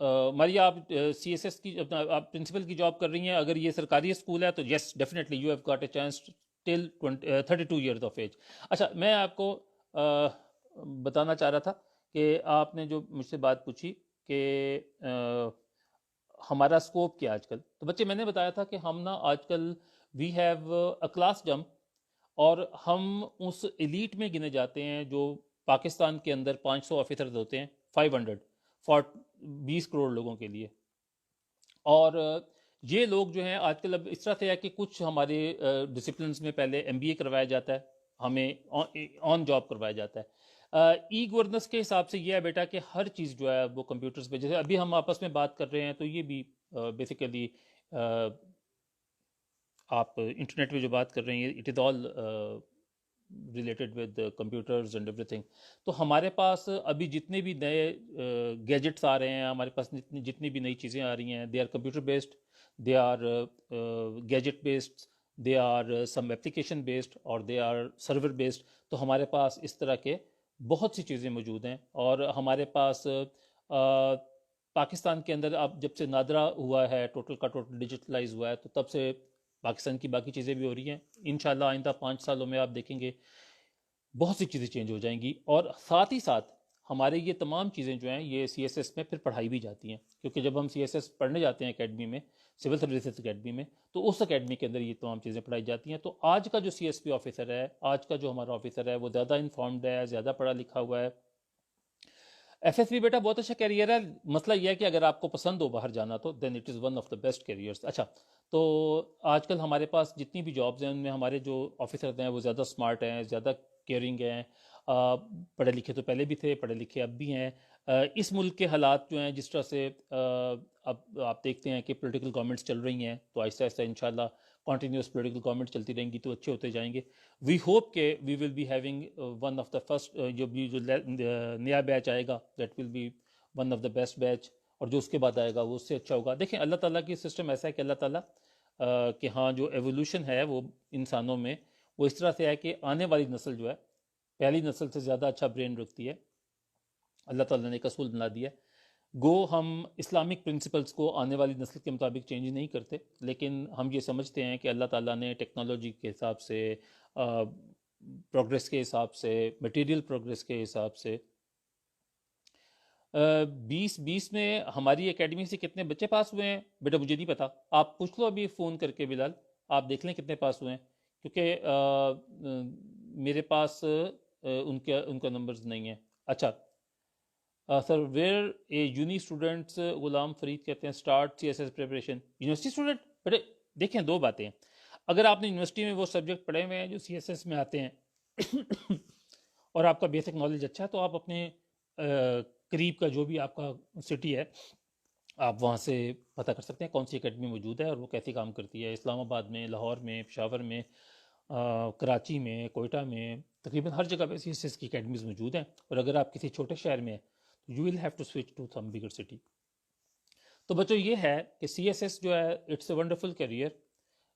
ماریا, آپ سی ایس ایس کی آپ پرنسپل کی جاب کر رہی ہیں, اگر یہ سرکاری اسکول ہے تو yes definitely you have got a chance till 32 years of age. اچھا میں آپ کو بتانا چاہ رہا تھا کہ آپ نے جو مجھ سے بات پوچھی کہ ہمارا اسکوپ کیا آج کل, تو بچے میں نے بتایا تھا کہ ہم نا آج کل we have a class jump, اور ہم اس ایلیٹ میں گنے جاتے ہیں جو پاکستان کے اندر 500 آفیسرز ہوتے ہیں, 500 20 کروڑ لوگوں کے لیے. اور یہ لوگ جو ہیں آج کل اب اس طرح سے ہے کہ کچھ ہمارے ڈسپلنس میں پہلے MBA کروایا جاتا ہے, ہمیں آن جاب کروایا جاتا ہے. ای گورننس کے حساب سے یہ ہے بیٹا کہ ہر چیز جو ہے وہ کمپیوٹرز پہ, جیسے ابھی ہم آپس میں بات کر رہے ہیں تو یہ بھی بیسیکلی آپ انٹرنیٹ پہ جو بات کر رہے ہیں it is all related with computers and every thing. تو ہمارے پاس ابھی جتنے بھی نئے گیجٹس آ رہے ہیں, ہمارے پاس جتنی بھی نئی چیزیں آ رہی ہیں, they are computer based, they are gadget based, they are some application based, اور دے آر سرور بیسڈ. تو ہمارے پاس اس طرح کے بہت سی چیزیں موجود ہیں. اور ہمارے پاس پاکستان کے اندر اب جب سے نادرا ہوا ہے, ٹوٹل کا ٹوٹل ڈیجیٹلائز ہوا ہے, تو تب سے پاکستان کی باقی چیزیں بھی ہو رہی ہیں. انشاءاللہ آئندہ 5 سالوں میں آپ دیکھیں گے بہت سی چیزیں چینج ہو جائیں گی. اور ساتھ ہی ساتھ ہمارے یہ تمام چیزیں جو ہیں یہ CSS میں پھر پڑھائی بھی جاتی ہیں, کیونکہ جب ہم CSS پڑھنے جاتے ہیں اکیڈمی میں, سول سروسز اکیڈمی میں, تو اس اکیڈمی کے اندر یہ تمام چیزیں پڑھائی جاتی ہیں. تو آج کا جو CSP آفیسر ہے, آج کا جو ہمارا آفیسر ہے, وہ زیادہ انفارمڈ ہے, زیادہ پڑھا لکھا ہوا ہے. FSB بیٹا بہت اچھا کیریئر ہے. مسئلہ یہ ہے کہ اگر آپ کو پسند ہو باہر جانا تو then it is one of the best careers. اچھا, تو آج کل ہمارے پاس جتنی بھی جابز ہیں ان میں ہمارے جو آفیسر ہیں وہ زیادہ سمارٹ ہیں, زیادہ کیئرنگ ہیں. پڑھے لکھے تو پہلے بھی تھے, پڑھے لکھے اب بھی ہیں. اس ملک کے حالات جو ہیں جس طرح سے اب آپ دیکھتے ہیں کہ پولیٹیکل گورنمنٹس چل رہی ہیں, تو آہستہ آہستہ انشاءاللہ کنٹینیوس پولیٹیکل گورنمنٹ چلتی رہیں گی تو اچھے ہوتے جائیں گے. وی ہوپ کہ we will be having one of the first, جو نیا بیچ آئے گا that will be one of the best batch, اور جو اس کے بعد آئے گا وہ اس سے اچھا ہوگا. دیکھیں اللہ تعالیٰ کی سسٹم ایسا ہے کہ اللہ تعالیٰ کہ ہاں جو ایوولوشن ہے وہ انسانوں میں وہ اس طرح سے ہے کہ آنے والی نسل جو ہے پہلی نسل سے زیادہ اچھا برین رکھتی ہے. اللہ تعالیٰ نے ایک اصول بنا دیا ہے. گو ہم اسلامک پرنسپلس کو آنے والی نسل کے مطابق چینج نہیں کرتے, لیکن ہم یہ سمجھتے ہیں کہ اللہ تعالیٰ نے ٹیکنالوجی کے حساب سے, پروگریس کے حساب سے, مٹیریل پروگریس کے حساب سے 2020 میں ہماری اکیڈمی سے کتنے بچے پاس ہوئے ہیں بیٹا مجھے نہیں پتا, آپ پوچھ لو ابھی فون کر کے بلال, آپ دیکھ لیں کتنے پاس ہوئے ہیں, کیونکہ میرے پاس ان کا نمبرز نہیں ہے. اچھا سر, where a uni students, Ghulam Farid کہتے ہیں start CSS preparation. University student بیٹے دیکھیں دو باتیں ہیں. اگر آپ نے یونیورسٹی میں وہ سبجیکٹ پڑھے ہوئے ہیں جو CSS میں آتے ہیں اور آپ کا بیسک نالج اچھا ہے, تو آپ اپنے قریب کا جو بھی آپ کا سٹی ہے آپ وہاں سے پتہ کر سکتے ہیں کون سی اکیڈمی موجود ہے اور وہ کیسے کام کرتی ہے. اسلام آباد میں, لاہور میں, پشاور میں, کراچی میں, کوئٹہ میں, تقریباً ہر جگہ پہ CSS کی اکیڈمیز موجود ہیں. اور اگر آپ کسی چھوٹے شہر میں ہیں تو you will have to switch to some bigger city. تو بچوں یہ ہے کہ CSS جو ہے اٹس اے ونڈرفل کیریئر.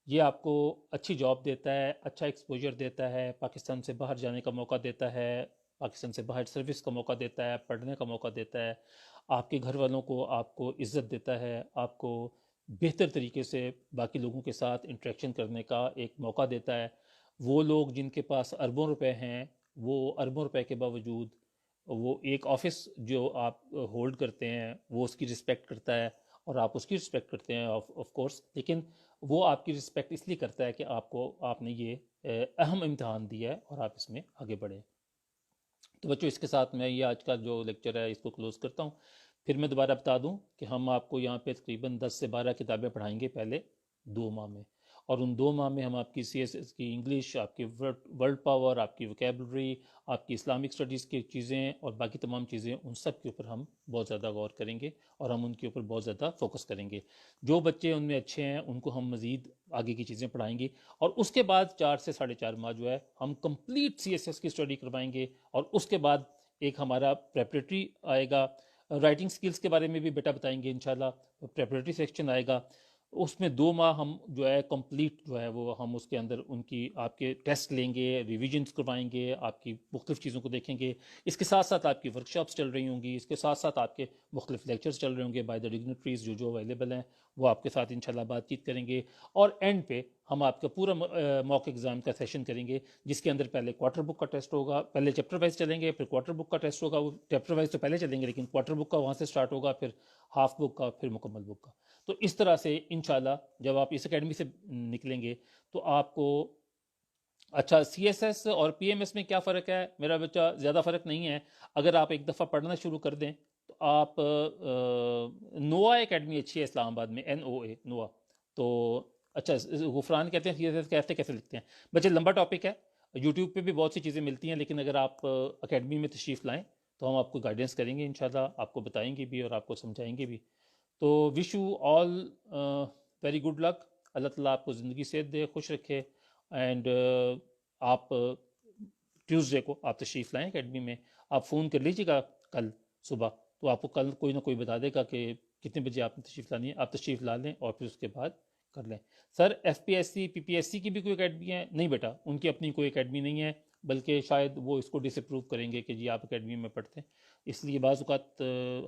یہ آپ کو اچھی جاب دیتا ہے, اچھا ایکسپوجر دیتا ہے, پاکستان سے باہر جانے کا موقع دیتا ہے, پاکستان سے باہر سروس کا موقع دیتا ہے, پڑھنے کا موقع دیتا ہے, آپ کے گھر والوں کو آپ کو عزت دیتا ہے, آپ کو بہتر طریقے سے باقی لوگوں کے ساتھ انٹریکشن کرنے کا ایک موقع دیتا ہے. وہ لوگ جن کے پاس اربوں روپے ہیں وہ اربوں روپے کے باوجود وہ ایک آفس جو آپ ہولڈ کرتے ہیں وہ اس کی رسپیکٹ کرتا ہے اور آپ اس کی رسپیکٹ کرتے ہیں آف کورس, لیکن وہ آپ کی رسپیکٹ اس لیے کرتا ہے کہ آپ نے یہ اہم امتحان دیا ہے اور آپ اس میں آگے بڑھیں. تو بچوں اس کے ساتھ میں یہ آج کا جو لیکچر ہے اس کو کلوز کرتا ہوں. پھر میں دوبارہ بتا دوں کہ ہم آپ کو یہاں پہ تقریباً 10 سے 12 کتابیں پڑھائیں گے پہلے 2 ماہ میں, اور ان 2 ماہ میں ہم آپ کی CSS کی انگلش, آپ کی ورلڈ پاور, آپ کی وکیبلری, آپ کی اسلامک اسٹڈیز کی چیزیں اور باقی تمام چیزیں, ان سب کے اوپر ہم بہت زیادہ غور کریں گے اور ہم ان کے اوپر بہت زیادہ فوکس کریں گے. جو بچے ان میں اچھے ہیں ان کو ہم مزید آگے کی چیزیں پڑھائیں گے, اور اس کے بعد 4 سے 4.5 ماہ جو ہے ہم کمپلیٹ CSS کی اسٹڈی کروائیں گے. اور اس کے بعد ایک ہمارا پریپریٹری آئے گا, رائٹنگ سکلز کے بارے میں بھی بیٹا بتائیں گے انشاءاللہ, پریپریٹری سیکشن آئے گا. اس میں 2 ماہ ہم جو ہے کمپلیٹ جو ہے وہ ہم اس کے اندر ان کی آپ کے ٹیسٹ لیں گے, ریویژنس کروائیں گے, آپ کی مختلف چیزوں کو دیکھیں گے. اس کے ساتھ ساتھ آپ کی ورکشاپس چل رہی ہوں گی, اس کے ساتھ ساتھ آپ کے مختلف لیکچرز چل رہے ہوں گے بائی دا ڈگنیٹریز جو اویلیبل ہیں, وہ آپ کے ساتھ انشاءاللہ بات چیت کریں گے. اور اینڈ پہ ہم آپ کا پورا موک ایگزام کا سیشن کریں گے جس کے اندر پہلے کوارٹر بک کا ٹیسٹ ہوگا, پہلے چیپٹر وائز چلیں گے, پھر کوارٹر بک کا ٹیسٹ ہوگا. وہ چیپٹر وائز تو پہلے چلیں گے لیکن کوارٹر بک کا وہاں سے سٹارٹ ہوگا, پھر ہاف بک کا, پھر مکمل بک کا. تو اس طرح سے انشاءاللہ جب آپ اس اکیڈمی سے نکلیں گے تو آپ کو اچھا CSS اور PMS میں کیا فرق ہے میرا بچہ, زیادہ فرق نہیں ہے. اگر آپ ایک دفعہ پڑھنا شروع کر دیں تو آپ نوا اکیڈمی اچھی ہے اسلام آباد میں، NOA نوا. تو اچھا غفران کہتے ہیں CSS کہتے کیسے لکھتے ہیں بچے، لمبا ٹاپک ہے. یوٹیوب پہ بھی بہت سی چیزیں ملتی ہیں، لیکن اگر آپ اکیڈمی میں تشریف لائیں تو ہم آپ کو گائیڈنس کریں گے انشاءاللہ، آپ کو بتائیں گے بھی اور آپ کو سمجھائیں گے بھی. تو wish you all very good luck. Allah تعالیٰ آپ کو زندگی صحت دے، خوش رکھے. اینڈ آپ ٹیوزڈے کو آپ تشریف لائیں اکیڈمی میں. آپ فون کر لیجیے گا کل صبح، تو آپ کو کل کوئی نہ کوئی بتا دے گا کہ کتنے بجے آپ نے تشریف لانی ہے. آپ تشریف لا لیں اور پھر اس کے بعد کر لیں. سر FPSC PPSC کی بھی کوئی اکیڈمی ہے؟ نہیں بیٹا، ان کی اپنی کوئی اکیڈمی نہیں ہے، بلکہ شاید وہ اس کو ڈس اپروو کریں گے کہ جی آپ اکیڈمی میں پڑھتے ہیں. اس لیے بعض اوقات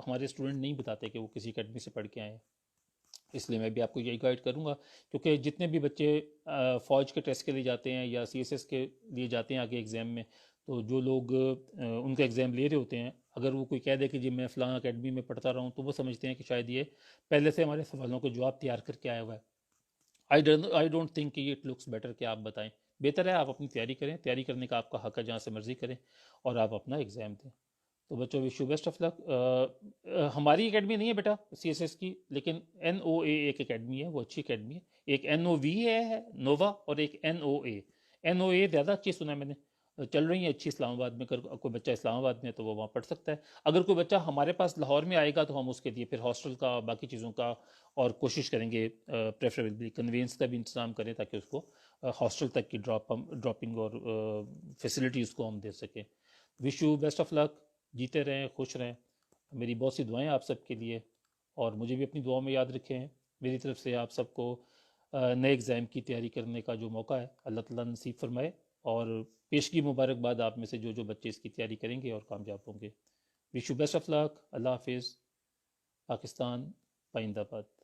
ہمارے اسٹوڈنٹ نہیں بتاتے کہ وہ کسی اکیڈمی سے پڑھ کے آئے ہیں. اس لیے میں بھی آپ کو یہی گائیڈ کروں گا، کیونکہ جتنے بھی بچے فوج کے ٹیسٹ کے لیے جاتے ہیں یا CSS کے لیے جاتے ہیں آگے ایگزام میں، تو جو لوگ ان کا ایگزام لے رہے ہوتے ہیں، اگر وہ کوئی کہہ دے کہ جی میں فلاں اکیڈمی میں پڑھتا رہا ہوں، تو وہ سمجھتے ہیں کہ شاید یہ پہلے سے ہمارے سوالوں کے جواب تیار کر کے آیا ہوا ہے. آئی ڈونٹ تھنک کہ اٹ لکس بیٹر کہ آپ بتائیں. بہتر ہے آپ اپنی تیاری کریں، تیاری کرنے کا آپ کا حق ہے، جہاں سے مرضی کریں اور آپ اپنا ایگزام دیں. تو بچوں وش یو بیسٹ آف لک. ہماری اکیڈمی نہیں ہے بیٹا CSS کی، لیکن NOA ایک اکیڈمی ہے، وہ اچھی اکیڈمی ہے. ایک NOV ہے نووا، اور ایک NOA زیادہ اچھی سنا ہے میں نے، چل رہی ہیں اچھی اسلام آباد میں. اگر کوئی بچہ اسلام آباد میں ہے تو وہ وہاں پڑھ سکتا ہے. اگر کوئی بچہ ہمارے پاس لاہور میں آئے گا تو ہم اس کے لیے پھر ہاسٹل کا باقی چیزوں کا اور کوشش کریں گے، پریفریبلی کنوینس کا بھی انتظام کریں تاکہ اس کو ہاسٹل تک کی ڈراپنگ اور فیسلٹی اس کو ہم دے سکیں. وش یو بیسٹ آف لک. جیتے رہیں، خوش رہیں. میری بہت سی دعائیں آپ سب کے لیے، اور مجھے بھی اپنی دعاؤں میں یاد رکھیں. میری طرف سے آپ سب کو نئے ایگزام کی تیاری کرنے کا جو موقع ہے اللہ تعالیٰ نصیب فرمائے، اور پیشگی مبارکباد آپ میں سے جو بچے اس کی تیاری کریں گے اور کامیاب ہوں گے. وش یو بیسٹ آف لک. اللہ حافظ. پاکستان پائندہ باد.